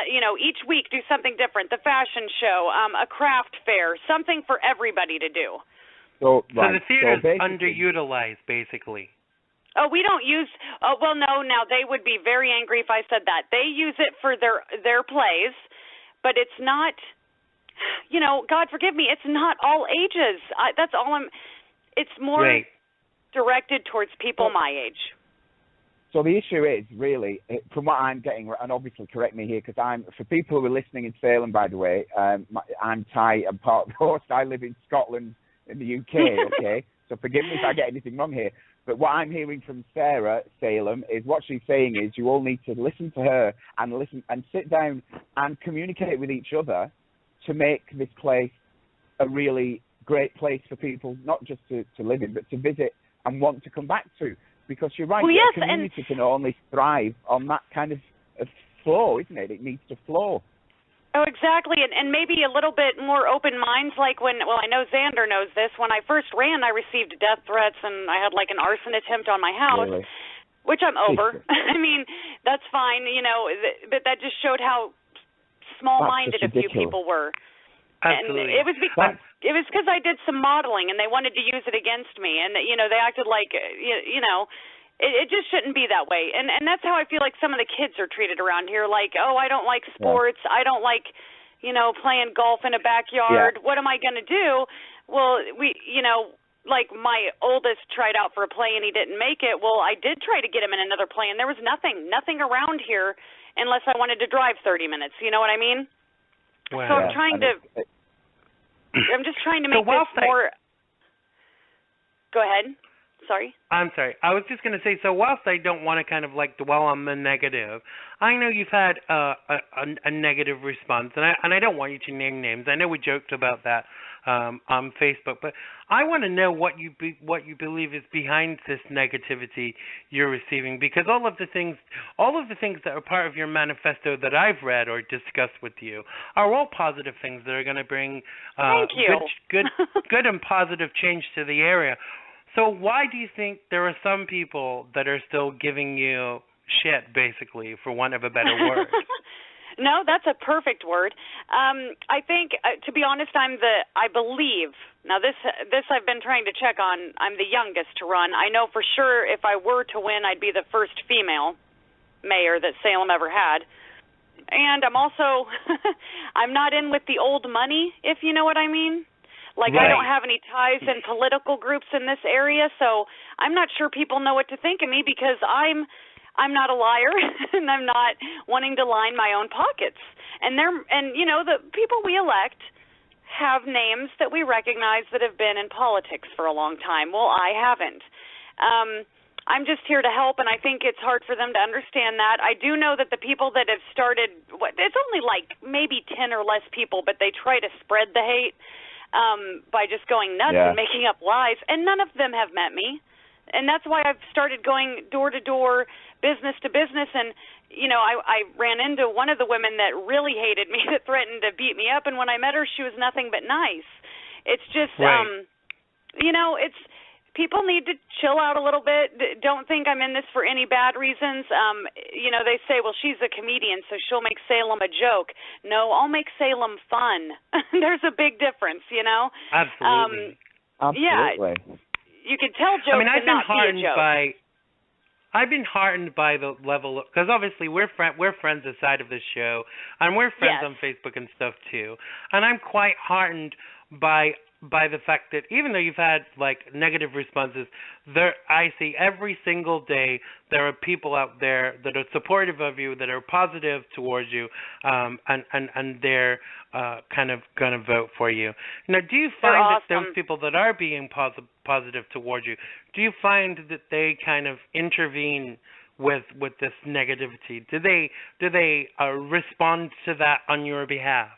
you know, each week do something different, the fashion show, a craft fair, something for everybody to do. So the theater's underutilized, basically. Oh, we don't use, well, no, now they would be very angry if I said that. They use it for their plays, but it's not, you know, God forgive me, it's not all ages. That's all it's more directed towards people my age. So the issue is, really, from what I'm getting, and obviously correct me here, because for people who are listening in Salem, by the way, I'm Thai, I'm part of the host, I live in Scotland, in the UK, okay? So forgive me if I get anything wrong here. But what I'm hearing from Sarah Salem is what she's saying is you all need to listen to her and sit down and communicate with each other to make this place a really great place for people, not just to live in, but to visit and want to come back to. Because you're right, well, yes, a community can only thrive on that kind of flow, isn't it? It needs to flow. Oh, exactly, and maybe a little bit more open minds, like when, well, I know Xander knows this, when I first ran, I received death threats, and I had like an arson attempt on my house, which I'm over. I mean, that's fine, you know, but that just showed how small-minded a few people were. Absolutely. And it was because I did some modeling, and they wanted to use it against me, and, you know, they acted like, you know, it just shouldn't be that way. And that's how I feel like some of the kids are treated around here. Like, oh, I don't like sports. I don't like, you know, playing golf in a backyard. What am I going to do? Well, you know, like my oldest tried out for a play and he didn't make it. Well, I did try to get him in another play, and there was nothing around here unless I wanted to drive 30 minutes. You know what I mean? Wow. So I'm just trying to make this more. Go ahead. Sorry? I'm sorry. I was just going to say, so whilst I don't want to kind of like dwell on the negative, I know you've had a negative response, and I don't want you to name names. I know we joked about that on Facebook, but I want to know what you believe is behind this negativity you're receiving, because all of the things that are part of your manifesto that I've read or discussed with you are all positive things that are going to bring good and positive change to the area. So why do you think there are some people that are still giving you shit, basically, for want of a better word? No, that's a perfect word. I think, to be honest, I believe, now this I've been trying to check on, I'm the youngest to run. I know for sure if I were to win, I'd be the first female mayor that Salem ever had. And I'm also, I'm not in with the old money, if you know what I mean. Like, right. I don't have any ties in political groups in this area, so I'm not sure people know what to think of me because I'm not a liar and I'm not wanting to line my own pockets. And you know, the people we elect have names that we recognize that have been in politics for a long time. Well, I haven't. I'm just here to help, and I think it's hard for them to understand that. I do know that the people that have started, it's only like maybe 10 or less people, but they try to spread the hate by just going nuts and making up lies, and none of them have met me. And that's why I've started going door to door, business to business, and you know, I ran into one of the women that really hated me, that threatened to beat me up, and when I met her, she was nothing but nice. It's just, you know, people need to chill out a little bit. Don't think I'm in this for any bad reasons. You know, they say, well, she's a comedian, so she'll make Salem a joke. No, I'll make Salem fun. There's a big difference, you know? Absolutely. Absolutely. Yeah. You can tell jokes and not be a joke. I've been heartened by the level of, because obviously we're friends aside of this show, and we're friends on Facebook and stuff too. And I'm quite heartened by the fact that even though you've had like negative responses, I see every single day there are people out there that are supportive of you, that are positive towards you, and they're kind of going to vote for you. Now, do you find that those people that are being positive towards you, do you find that they kind of intervene with this negativity? Do they respond to that on your behalf?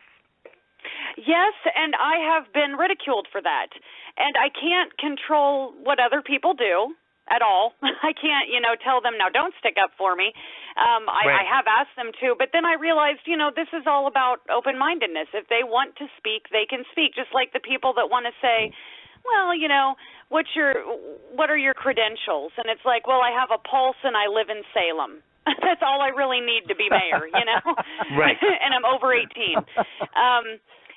Yes, and I have been ridiculed for that. And I can't control what other people do at all. I can't, you know, tell them, now don't stick up for me. I have asked them to, but then I realized, you know, this is all about open-mindedness. If they want to speak, they can speak, just like the people that want to say, well, you know, what are your credentials? And it's like, well, I have a pulse and I live in Salem. That's all I really need to be mayor, you know? Right. And I'm over 18.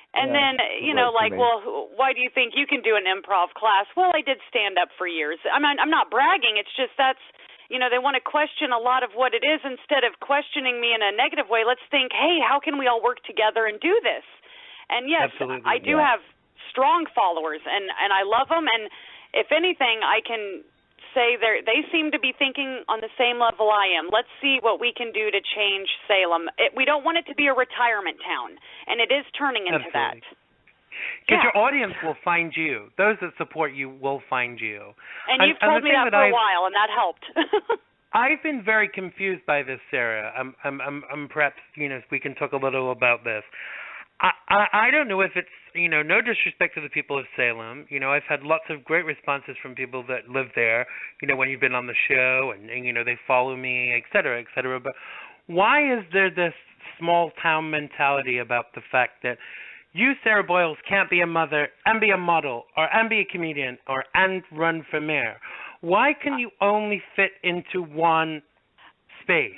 And then, you know, like, well, why do you think you can do an improv class? Well, I did stand up for years. I mean, I'm not bragging. It's just that's, you know, they want to question a lot of what it is instead of questioning me in a negative way. Let's think, hey, how can we all work together and do this? And yes, I do have strong followers, and I love them. And if anything, I can say they seem to be thinking on the same level I am. Let's see what we can do to change Salem. We don't want it to be a retirement town, and it is turning into that. Because your audience will find you. Those that support you will find you. And you've told me that for a while, and that helped. I've been very confused by this, Sarah. I'm perhaps, you know, we can talk a little about this. I don't know if it's, you know, no disrespect to the people of Salem. You know, I've had lots of great responses from people that live there, you know, when you've been on the show and you know, they follow me, et cetera, et cetera. But why is there this small town mentality about the fact that you, Sarah Boyles, can't be a mother and be a model and be a comedian and run for mayor? Why can you only fit into one space?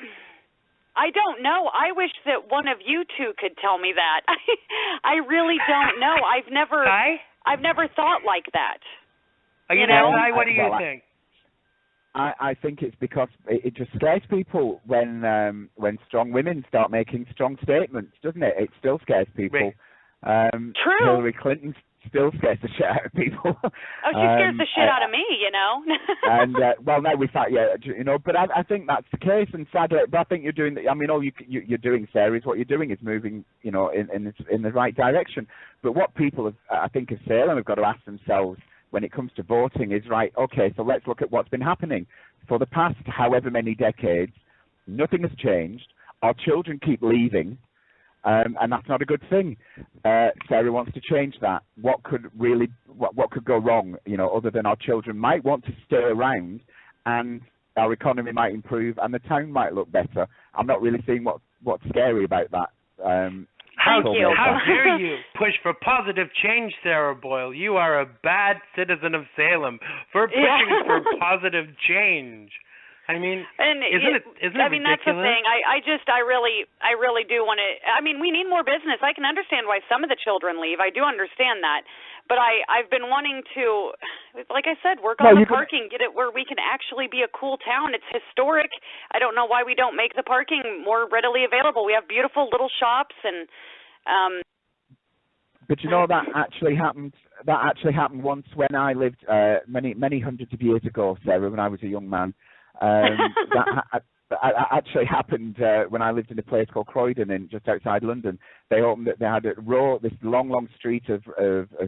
I don't know. I wish that one of you two could tell me that. I really don't know. I've never thought like that. You know, what do you think? I think it's because it just scares people when strong women start making strong statements, doesn't it? It still scares people. Right. True. Hillary Clinton still scares the shit out of people. Oh, she scares the shit out of me, you know. And well, no, we thought, you know, but I think that's the case. And sadly, but I think you're doing. I mean, all you're doing, Sarah, is what you're doing is moving, you know, in the right direction. But what people have, I think, of Salem have got to ask themselves when it comes to voting is, right, okay, so let's look at what's been happening for the past however many decades. Nothing has changed. Our children keep leaving. And that's not a good thing. Sarah wants to change that. What could go wrong, you know, other than our children might want to stay around and our economy might improve and the town might look better. I'm not really seeing what's scary about that. How dare you push for positive change, Sarah Boyle? You are a bad citizen of Salem for pushing for positive change. I mean, and isn't it ridiculous? That's the thing. I really do want to. I mean, we need more business. I can understand why some of the children leave. I do understand that, but I've been wanting to, like I said, work on the parking, get it where we can actually be a cool town. It's historic. I don't know why we don't make the parking more readily available. We have beautiful little shops and. But you know that actually happened. That actually happened once when I lived many hundreds of years ago, Sarah, when I was a young man. That actually happened when I lived in a place called Croydon, just outside London. They had this long street of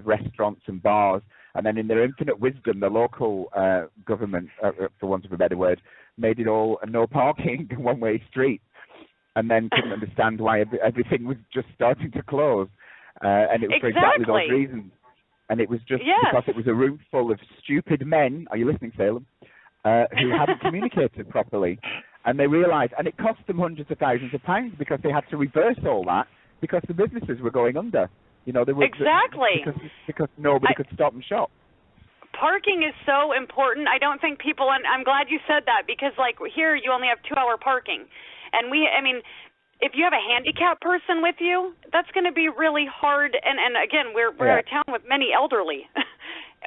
restaurants and bars, and then in their infinite wisdom, the local government, for want of a better word, made it all a no parking, one-way street, and then couldn't understand why everything was just starting to close. And it was for exactly those reasons. And it was just because it was a room full of stupid men, are you listening, Salem, who hadn't communicated properly. And they realised, and it cost them hundreds of thousands of pounds because they had to reverse all that because the businesses were going under. You know, they were because nobody could stop and shop. Parking is so important. I don't think people, and I'm glad you said that because, like, here you only have 2-hour parking. And if you have a handicapped person with you, that's going to be really hard. And again, we're a town with many elderly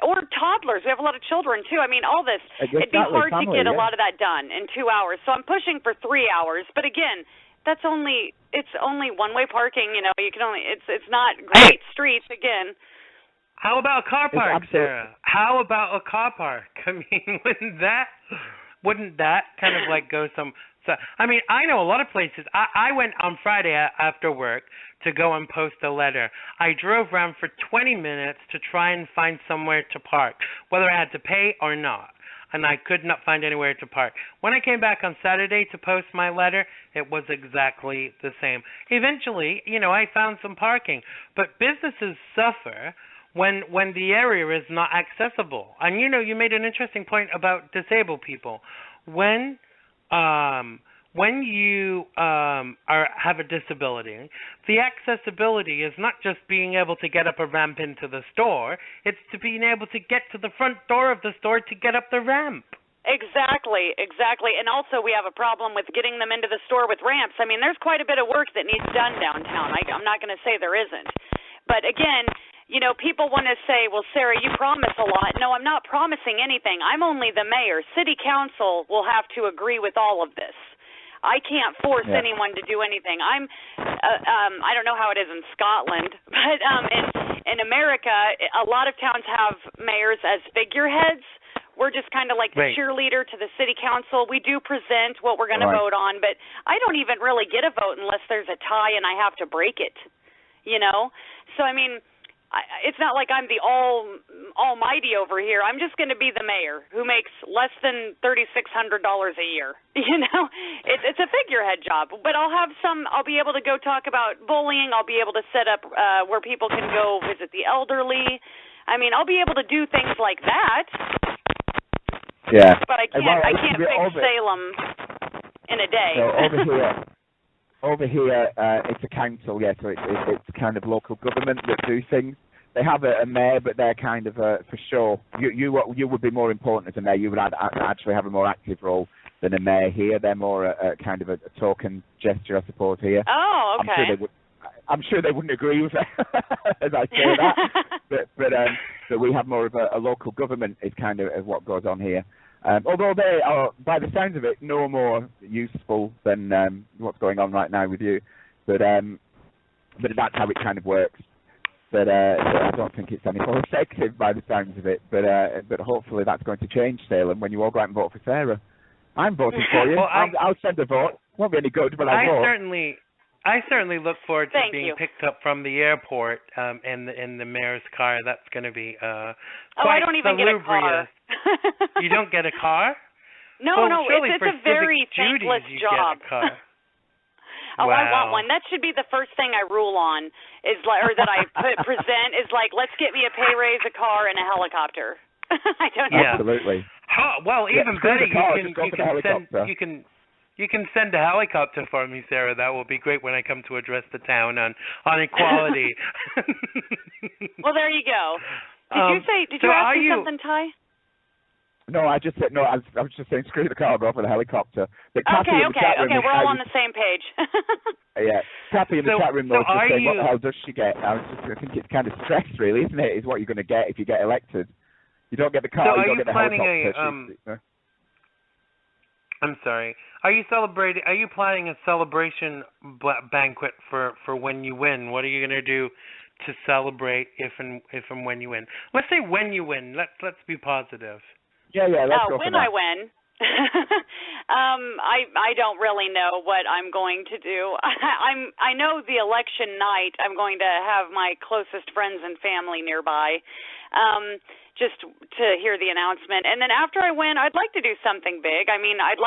or toddlers. We have a lot of children, too. I mean, all this. It'd be hard to get a lot of that done in 2 hours. So I'm pushing for 3 hours. But again, it's only one-way parking. You know, you can only it's not great streets again. How about a car park, Sarah? How about a car park? I mean, wouldn't that kind of like go some? So, I mean, I know a lot of places. I went on Friday after work to go and post a letter. I drove around for 20 minutes to try and find somewhere to park, whether I had to pay or not, and I could not find anywhere to park. When I came back on Saturday to post my letter, it was exactly the same. Eventually, you know, I found some parking, but businesses suffer when the area is not accessible. And, you know, you made an interesting point about disabled people. When you have a disability, the accessibility is not just being able to get up a ramp into the store, it's to being able to get to the front door of the store to get up the ramp. Exactly. And also we have a problem with getting them into the store with ramps. I mean, there's quite a bit of work that needs done downtown. I'm not going to say there isn't. But again, you know, people want to say, well, Sarah, you promise a lot. No, I'm not promising anything. I'm only the mayor. City council will have to agree with all of this. I can't force anyone to do anything. I don't know how it is in Scotland, but in America, a lot of towns have mayors as figureheads. We're just kind of like the cheerleader to the city council. We do present what we're going to vote on, but I don't even really get a vote unless there's a tie and I have to break it, you know? So, I mean, it's not like I'm the almighty over here. I'm just going to be the mayor who makes less than $3,600 a year. You know, it's a figurehead job. But I'll be able to go talk about bullying. I'll be able to set up where people can go visit the elderly. I mean, I'll be able to do things like that. Yeah. But I can't fix Salem in a day. So over here, it's a council, so it's kind of local government that do things. They have a mayor, but they're kind of for sure. You would be more important as a mayor. You would actually have a more active role than a mayor here. They're more a kind of a token gesture, I suppose, here. Oh, okay. I'm sure they wouldn't agree with that as I say that, but we have more of a local government is kind of what goes on here. Although they are, by the sounds of it, no more useful than what's going on right now with you. But that's how it kind of works. But I don't think it's any more effective by the sounds of it. But hopefully that's going to change, Salem, when you all go out and vote for Sarah. I'm voting for you. Well, I'll send a vote. Won't be any good, but I vote. I certainly look forward to being you. picked up from the airport in the mayor's car. That's going to be quite I don't even salubrious. get a car. You don't get a car? No, surely it's for a very civic thankless duties, job. You get a car. Oh, wow. I want one. That should be the first thing I rule on, or that I present is like, let's get me a pay raise, a car, and a helicopter. I don't know. Yeah. Absolutely. Well, even better, you can send a helicopter for me, Sarah. That will be great when I come to address the town on equality. Well, there you go. Did you ask me something, Ty? No, I just said no. I was just saying, screw the car, go for the helicopter. But Kathy in the chat room Okay. We're all on the same page. Yeah, Kathy in the chat room though, just saying, what the hell does she get? I think it's kind of stress, really, isn't it? Is what you're going to get if you get elected. You don't get the car, so you don't get the helicopter. I'm sorry. Are you planning a celebration banquet for when you win? What are you going to do to celebrate if and when you win? Let's say when you win. Let's be positive. Yeah. Let's go when for that. I win. I don't really know what I'm going to do. I know the election night I'm going to have my closest friends and family nearby, just to hear the announcement. And then after I win, I'd like to do something big. I mean, I'd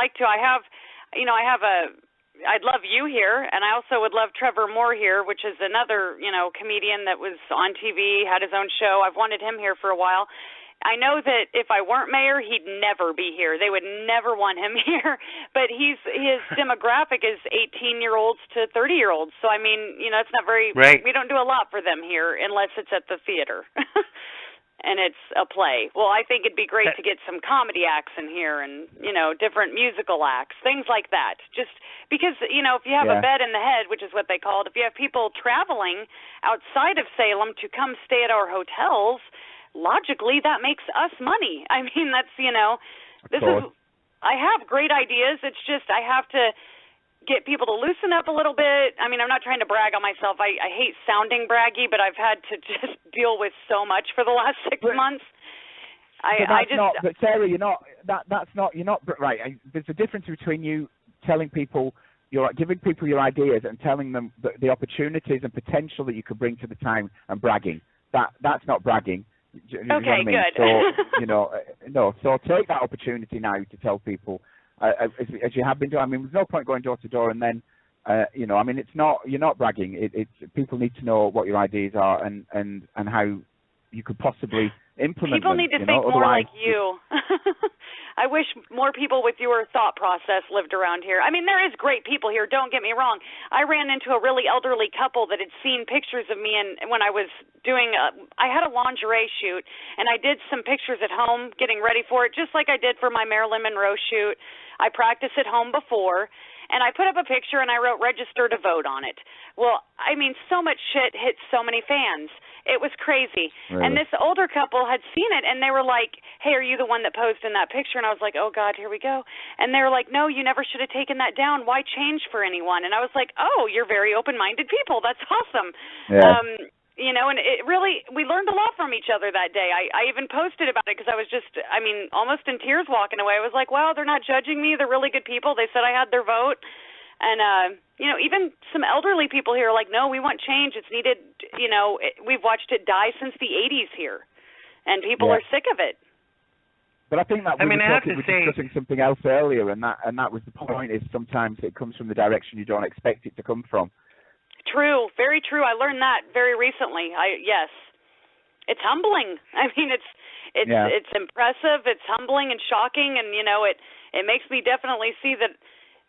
love you here, and I also would love Trevor Moore here, which is another, comedian that was on TV, had his own show. I've wanted him here for a while. I know that if I weren't mayor, he'd never be here. They would never want him here. But his demographic is 18-year-olds to 30-year-olds. So, I mean, it's not very right. We don't do a lot for them here unless it's at the theater and it's a play. Well, I think it'd be great to get some comedy acts in here and, different musical acts, things like that. Just because, if you have a bed in the head, which is what they call it, if you have people traveling outside of Salem to come stay at our hotels, logically that makes us money. I mean, that's, I have great ideas. It's just I have to get people to loosen up a little bit. I mean, I'm not trying to brag on myself. I hate sounding braggy, but I've had to just deal with so much for the last 6 months. But Sarah, you're not right. There's a difference between you telling people, giving people your ideas and telling them the opportunities and potential that you could bring to the time and bragging. That's not bragging. You know what I mean? Good. So take that opportunity now to tell people, as you have been doing. I mean, there's no point going door to door and then, you're not bragging. It's people need to know what your ideas are and how you could possibly implement people them. Need to think more like you. I wish more people with your thought process lived around here. I mean, there is great people here, don't get me wrong. I ran into a really elderly couple that had seen pictures of me when I was doing I had a lingerie shoot, and I did some pictures at home getting ready for it, just like I did for my Marilyn Monroe shoot. I practiced at home before, and I put up a picture and I wrote register to vote on it. Well, I mean, so much shit hit so many fans. It was crazy. Really? And this older couple had seen it, and they were like, hey, are you the one that posed in that picture? And I was like, oh, God, here we go. And they were like, no, you never should have taken that down. Why change for anyone? And I was like, oh, you're very open-minded people. That's awesome. Yeah. And it really, we learned a lot from each other that day. I even posted about it because I was just, almost in tears walking away. I was like, wow, they're not judging me. They're really good people. They said I had their vote. And, even some elderly people here are like, no, we want change. It's needed. We've watched it die since the 80s here, and people are sick of it. But I think that we were discussing something else earlier, and that was the point, is sometimes it comes from the direction you don't expect it to come from. True, very true. I learned that very recently. Yes. It's humbling. I mean, it's impressive, it's humbling and shocking, and it makes me definitely see that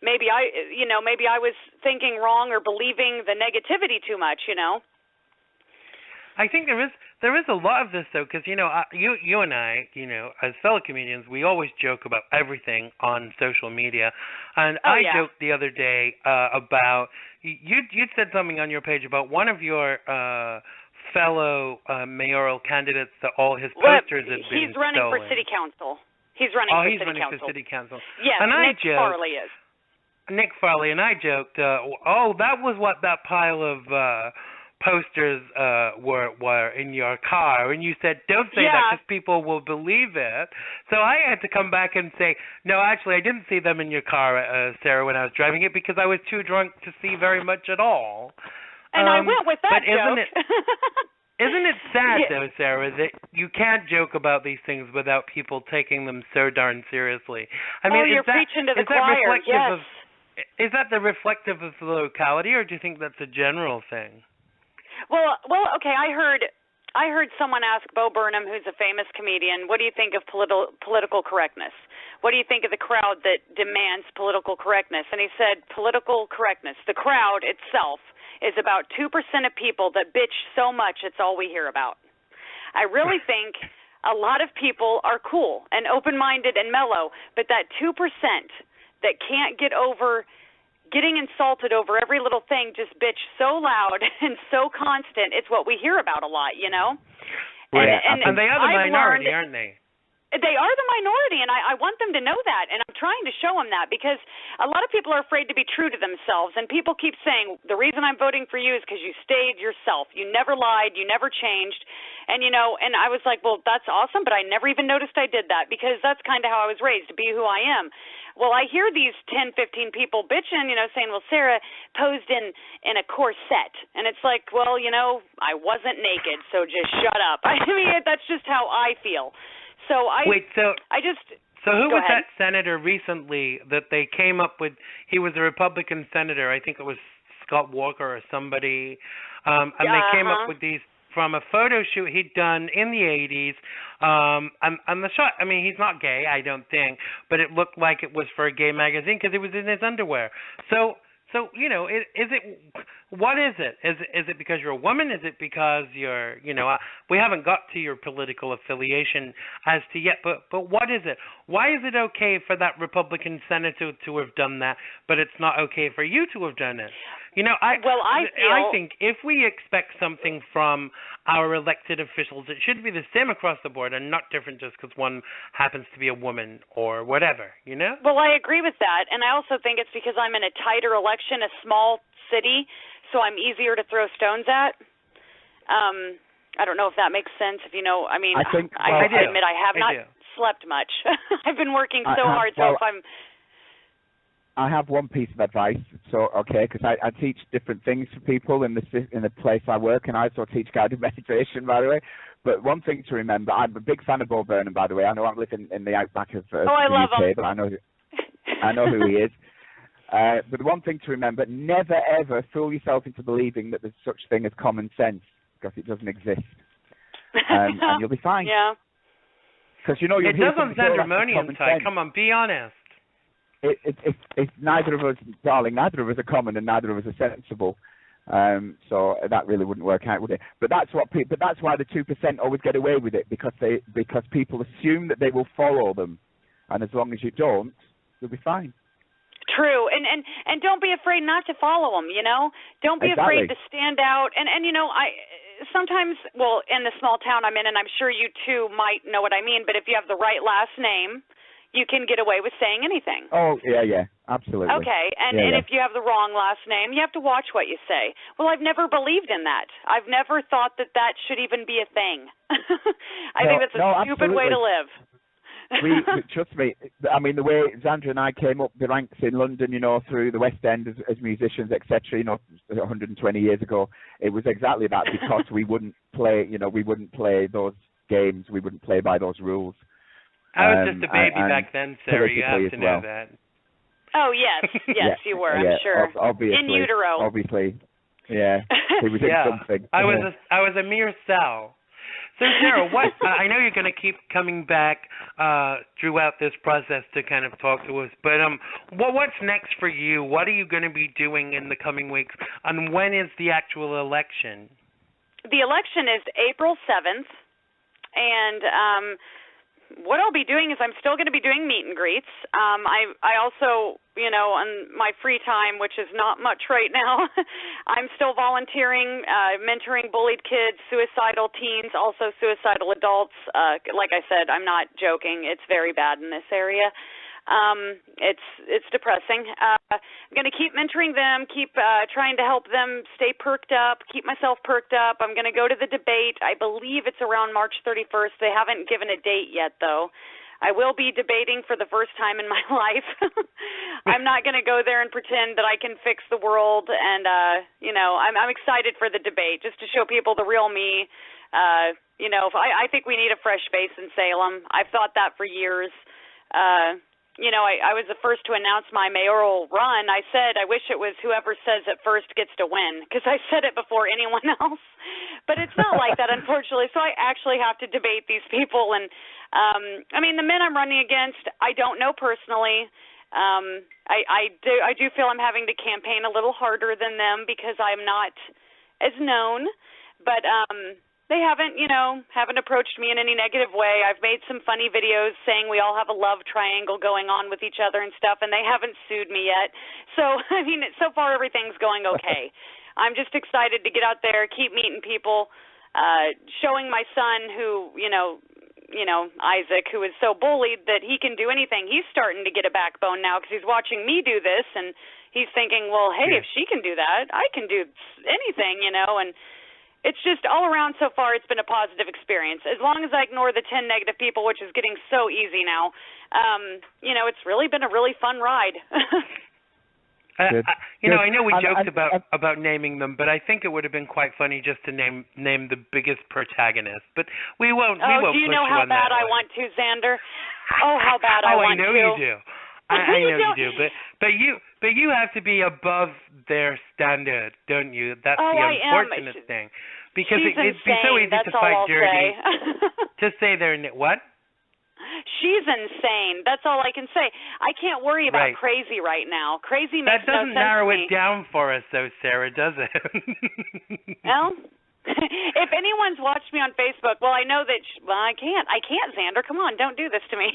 maybe I was thinking wrong or believing the negativity too much, I think there is a lot of this though, because you and I, as fellow comedians, we always joke about everything on social media, and I joked the other day about you said something on your page about one of your fellow mayoral candidates that all his posters had been He's running stolen. for city council. He's running for city council. Yes, and Nick Farley is. Nick Farley, and I joked, that was what that pile of posters were in your car, and you said, don't say that because people will believe it. So I had to come back and say, no, actually, I didn't see them in your car, Sarah, when I was driving it, because I was too drunk to see very much at all. And I went with that joke. Isn't it sad, though, Sarah, that you can't joke about these things without people taking them so darn seriously? I mean, you're preaching to the choir, yes. Is that the reflective of the locality, or do you think that's a general thing? Well, okay. I heard someone ask Bo Burnham, who's a famous comedian, what do you think of political correctness? What do you think of the crowd that demands political correctness? And he said, political correctness, the crowd itself is about 2% of people that bitch so much it's all we hear about. I really think a lot of people are cool and open-minded and mellow, but that 2% that can't get over getting insulted over every little thing, just bitch so loud and so constant, it's what we hear about a lot, you know? Right. And they are the minority, aren't they? They are the minority, and I want them to know that, and I'm trying to show them that, because a lot of people are afraid to be true to themselves, and people keep saying, the reason I'm voting for you is because you stayed yourself. You never lied. You never changed. And, you know, and I was like, well, that's awesome, but I never even noticed I did that, because that's kind of how I was raised, to be who I am. Well, I hear these 10, 15 people bitching, you know, saying, well, Sarah posed in a corset. And it's like, well, you know, I wasn't naked, so just shut up. I mean, that's just how I feel. So So who was that senator recently that they came up with? He was a Republican senator. I think it was Scott Walker or somebody. And they came up with these from a photo shoot he'd done in the 80s. And the shot, I mean, he's not gay, I don't think, but it looked like it was for a gay magazine because he was in his underwear. So you know, what is it? Is it because you're a woman? Is it because you're, you know, we haven't got to your political affiliation as to yet, but what is it? Why is it okay for that Republican senator to have done that, but it's not okay for you to have done it? You know, I think if we expect something from our elected officials, it should be the same across the board and not different just because one happens to be a woman or whatever, you know? Well, I agree with that, and I also think it's because I'm in a tighter election, a small city, so I'm easier to throw stones at. I don't know if that makes sense. If you know, I mean, I admit I have not slept much. I've been working so hard, so if I'm... I have one piece of advice, because I teach different things for people in the place I work, and I also teach guided meditation, by the way. But one thing to remember, I'm a big fan of Bo Burnham, by the way. I know I'm living in the outback of the UK, but I know who he is. But the one thing to remember, never ever fool yourself into believing that there's such thing as common sense, because it doesn't exist. And you'll be fine. Yeah. Because you know it doesn't sound harmonious, come on, be honest. It's neither of us, darling, neither of us are common and neither of us are sensible. So that really wouldn't work out, would it? But that's why the 2% always get away with it, because people assume that they will follow them, and as long as you don't, you'll be fine. True, and don't be afraid not to follow them. You know, don't be afraid to stand out. And you know, sometimes, well, in the small town I'm in, and I'm sure you too might know what I mean. But if you have the right last name, you can get away with saying anything. Oh, yeah, absolutely. Okay, and if you have the wrong last name, you have to watch what you say. Well, I've never believed in that. I've never thought that should even be a thing. I think that's a stupid way to live. Trust me, I mean, the way Xandra and I came up the ranks in London, you know, through the West End as musicians, etc., you know, 120 years ago, it was exactly that, because we wouldn't play those games, we wouldn't play by those rules. I was just a baby back then, Sarah. You have to know that. Oh, yes, you were, I'm sure. Obviously. In utero. Obviously. Yeah. It was something. I was a mere cell. So, Sarah, I know you're going to keep coming back throughout this process to kind of talk to us, but what's next for you? What are you going to be doing in the coming weeks? And when is the actual election? The election is April 7th, and what I'll be doing is I'm still going to be doing meet and greets. I also, you know, on my free time, which is not much right now, I'm still volunteering, mentoring bullied kids, suicidal teens, also suicidal adults. Like I said, I'm not joking. It's very bad in this area. It's depressing. I'm going to keep mentoring them, keep trying to help them stay perked up, keep myself perked up. I'm going to go to the debate. I believe it's around March 31st. They haven't given a date yet, though. I will be debating for the first time in my life. I'm not going to go there and pretend that I can fix the world, and you know, I'm excited for the debate, just to show people the real me. You know, I think we need a fresh face in Salem. I've thought that for years. You know, I was the first to announce my mayoral run. I said, I wish it was whoever says it first gets to win, because I said it before anyone else. But it's not like that, unfortunately. So I actually have to debate these people. And, I mean, the men I'm running against, I don't know personally. I do feel I'm having to campaign a little harder than them because I'm not as known. But They haven't approached me in any negative way. I've made some funny videos saying we all have a love triangle going on with each other and stuff, and they haven't sued me yet. So, I mean, so far everything's going okay. I'm just excited to get out there, keep meeting people, showing my son who, Isaac, who is so bullied that he can do anything. He's starting to get a backbone now because he's watching me do this, and he's thinking, well, hey, if she can do that, I can do anything, and it's just all around so far it's been a positive experience. As long as I ignore the 10 negative people, which is getting so easy now, it's really been a really fun ride. I know we joked about naming them, but I think it would have been quite funny just to name the biggest protagonist. But we won't. Do you know how bad I want to, Xander? Oh, how bad I want to. I know you do. I know you do, but you have to be above their standard, don't you? That's the unfortunate thing. Because it'd be so easy to fight dirty. To say they're what? She's insane. That's all I can say. I can't worry about crazy right now. Crazy makes no sense to me. That doesn't narrow it down for us, though, Sarah, does it? Well, if anyone's watched me on Facebook, well, I know that. I can't, Xander. Come on, don't do this to me.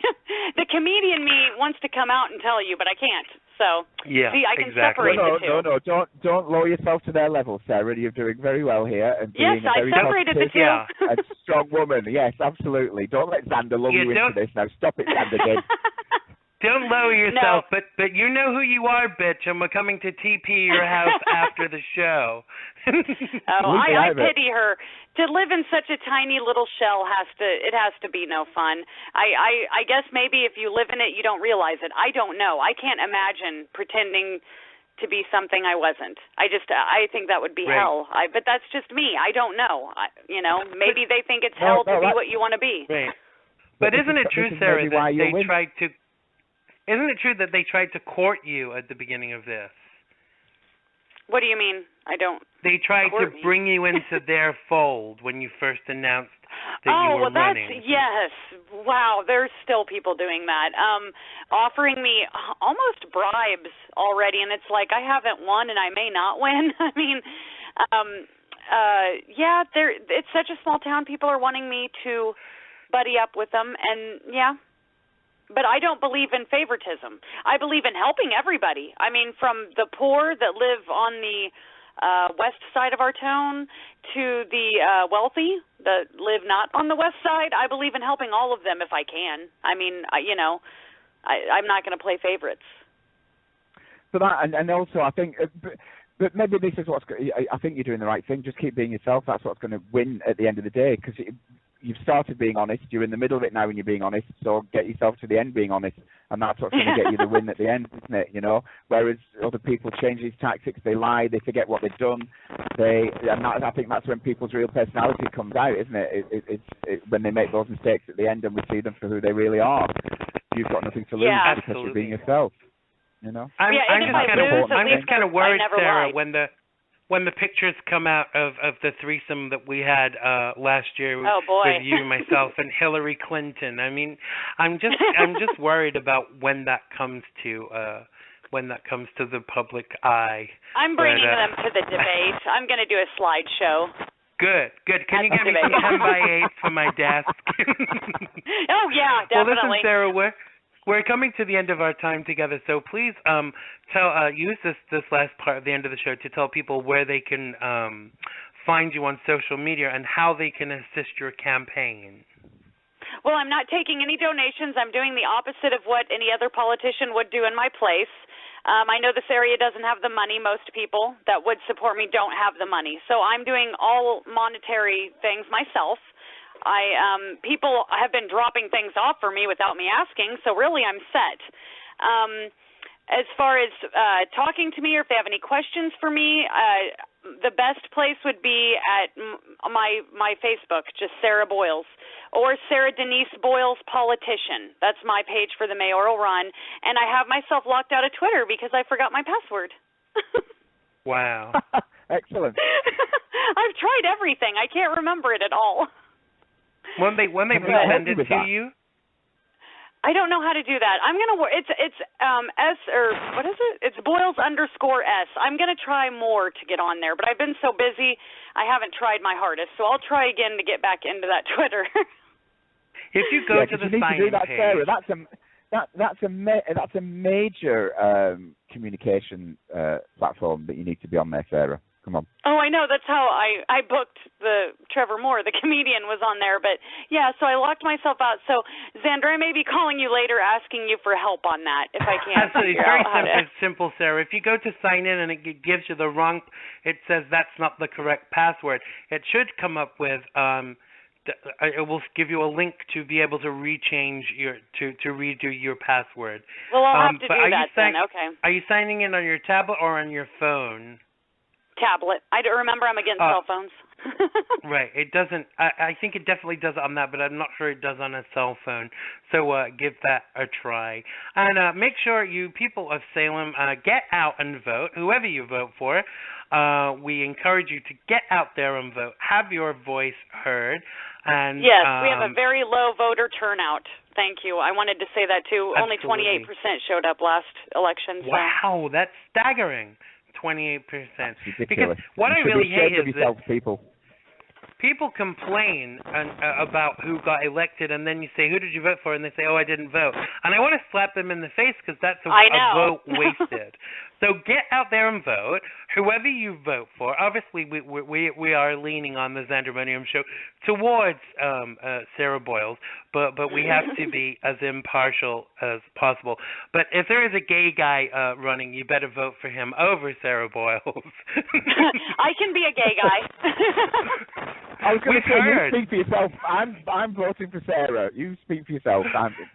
The comedian me wants to come out and tell you, but I can't. So, see, I can separate the two. No, don't lower yourself to their level, Sarah. You're doing very well here. And being yes, I separated the two. And strong woman. Yes, absolutely. Don't let Xander lull you into this. Now, stop it, Xander. Don't lower yourself, but you know who you are, bitch, and we're coming to TP your house after the show. I pity her. To live in such a tiny little shell has to be no fun. I guess maybe if you live in it, you don't realize it. I don't know. I can't imagine pretending to be something I wasn't. I think that would be hell. But that's just me. I don't know. Maybe they think it's hell to be what you want to be. Right. But isn't it true, Sarah, that they tried to? Isn't it true that they tried to court you at the beginning of this? What do you mean? I don't. They tried to bring you into their fold when you first announced that you were running. Yes. Wow, there's still people doing that. Offering me almost bribes already, and it's like I haven't won and I may not win. I mean, it's such a small town. People are wanting me to buddy up with them, and but I don't believe in favoritism. I believe in helping everybody. I mean, from the poor that live on the west side of our town to the wealthy that live not on the west side. I believe in helping all of them if I can. I mean, I'm not going to play favorites. But and also, I think, but maybe this is I think you're doing the right thing. Just keep being yourself. That's what's going to win at the end of the day, because you've started being honest. You're in the middle of it now when you're being honest. So get yourself to the end being honest, and that's what's going to get you the win at the end, isn't it? Whereas other people change these tactics, they lie, they forget what they've done. I think that's when people's real personality comes out, isn't it? It's when they make those mistakes at the end, and we see them for who they really are. You've got nothing to lose because you're being yourself. I'm just kind of worried, Sarah, when the pictures come out of the threesome that we had last year with you, myself, and Hillary Clinton. I mean, I'm just worried about when that comes to the public eye. I'm bringing them to the debate. I'm going to do a slideshow. Good. Can you get me some 10x8 for my desk? Oh yeah, definitely. Well, listen, Sarah, we're coming to the end of our time together, so please use this last part of the end of the show to tell people where they can find you on social media and how they can assist your campaign. Well, I'm not taking any donations. I'm doing the opposite of what any other politician would do in my place. I know this area doesn't have the money. Most people that would support me don't have the money. So I'm doing all monetary things myself. People have been dropping things off for me without me asking, so really I'm set. As far as talking to me or if they have any questions for me, the best place would be at my Facebook, just Sarah Boyles, or Sarah Denise Boyles Politician. That's my page for the mayoral run, and I have myself locked out of Twitter because I forgot my password. Wow. Excellent. I've tried everything. I can't remember it at all. When they resend it to you? I don't know how to do that. I'm gonna. It's S or what is it? It's Boyles _S. I'm gonna try more to get on there, but I've been so busy, I haven't tried my hardest. So I'll try again to get back into that Twitter. If you go to the sign-in page, Sarah, that's a major communication platform that you need to be on there, Sarah. Come on. Oh, I know. That's how I booked the Trevor Moore. The comedian was on there. But, yeah, so I locked myself out. So, Xander, I may be calling you later asking you for help on that if I can't Absolutely. figure Very out how to. simple, Sarah. If you go to sign in and it gives you the wrong, it says that's not the correct password, it should come up with it will give you a link to be able to rechange to redo your password. Well, I'll have to do that then. Okay. Are you signing in on your tablet or on your phone? Tablet. I remember I'm against cell phones. Right. It doesn't. I think it definitely does on that, but I'm not sure it does on a cell phone. So give that a try. And make sure you people of Salem get out and vote. Whoever you vote for, we encourage you to get out there and vote. Have your voice heard. And yes, we have a very low voter turnout. Thank you. I wanted to say that too. Absolutely. Only 28% showed up last election. So. Wow, that's staggering. 28%. Because what I really hate is that people complain about who got elected, and then you say, who did you vote for? And they say, oh, I didn't vote. And I want to slap them in the face because that's a vote wasted. So get out there and vote. Whoever you vote for, obviously we are leaning on the Xandermonium show towards Sarah Boyles, but we have to be as impartial as possible. But if there is a gay guy running, you better vote for him over Sarah Boyles. I can be a gay guy. I was going to say, you speak for yourself. I'm voting for Sarah. You speak for yourself.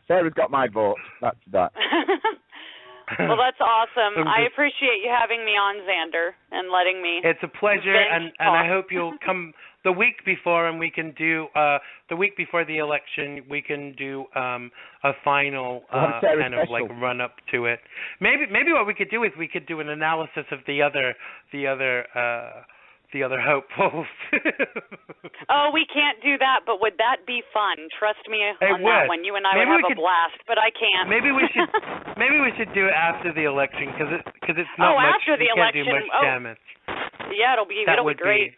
Sarah's got my vote. That's that. Well, that's awesome. I appreciate you having me on, Xander, and letting me. It's a pleasure, and I hope you'll come the week before, and we can do the week before the election. We can do a final kind of like run up to it. Maybe what we could do is we could do an analysis of the other hopefuls. Oh, we can't do that, but would that be fun? Trust me on that one. You and I would have a blast, but I can't. Maybe we should do it after the election because it's not much. After the election. Can't do much damage. Yeah, it'll be great.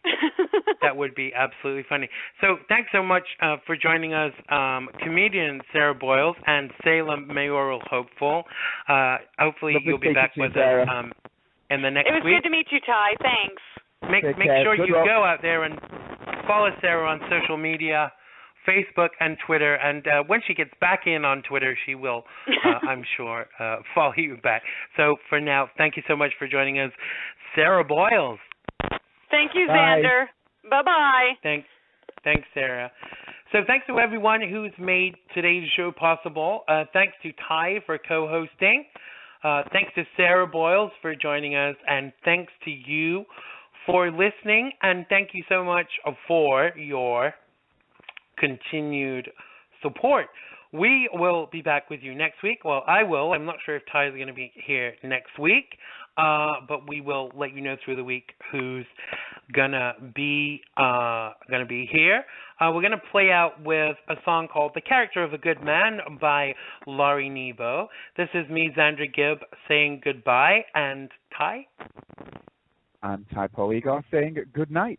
That would be absolutely funny. So thanks so much for joining us, comedian Sarah Boyles and Salem mayoral hopeful. Hopefully you'll be back with us in the next week. It was good to meet you, Ty. Thanks. Make sure you go out there and follow Sarah on social media, Facebook and Twitter. And when she gets back in on Twitter, she will, I'm sure, follow you back. So for now, thank you so much for joining us, Sarah Boyles. Thank you, Xander. Bye-bye. Thanks, Sarah. So thanks to everyone who's made today's show possible. Thanks to Ty for co-hosting. Thanks to Sarah Boyles for joining us. And thanks to you for listening, and thank you so much for your continued support. We will be back with you next week. Well, I will. I'm not sure if Ty is going to be here next week, but we will let you know through the week who's gonna be here. We're gonna play out with a song called "The Character of a Good Man" by Laurie Nebo. This is me, Xander Gibb, saying goodbye, and Ty. I'm Ty Paul Igor saying good night.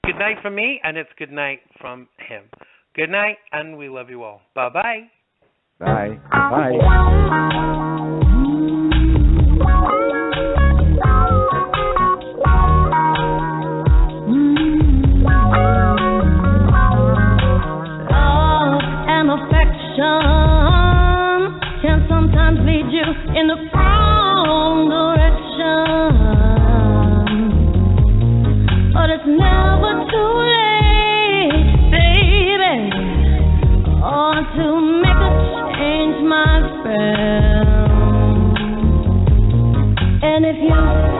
Good night from me, and it's good night from him. Good night, and we love you all. Bye-bye. Bye. Bye. Love and affection can sometimes lead you in the wrong direction, but it's never too late, baby, to make a change, my friend. And if you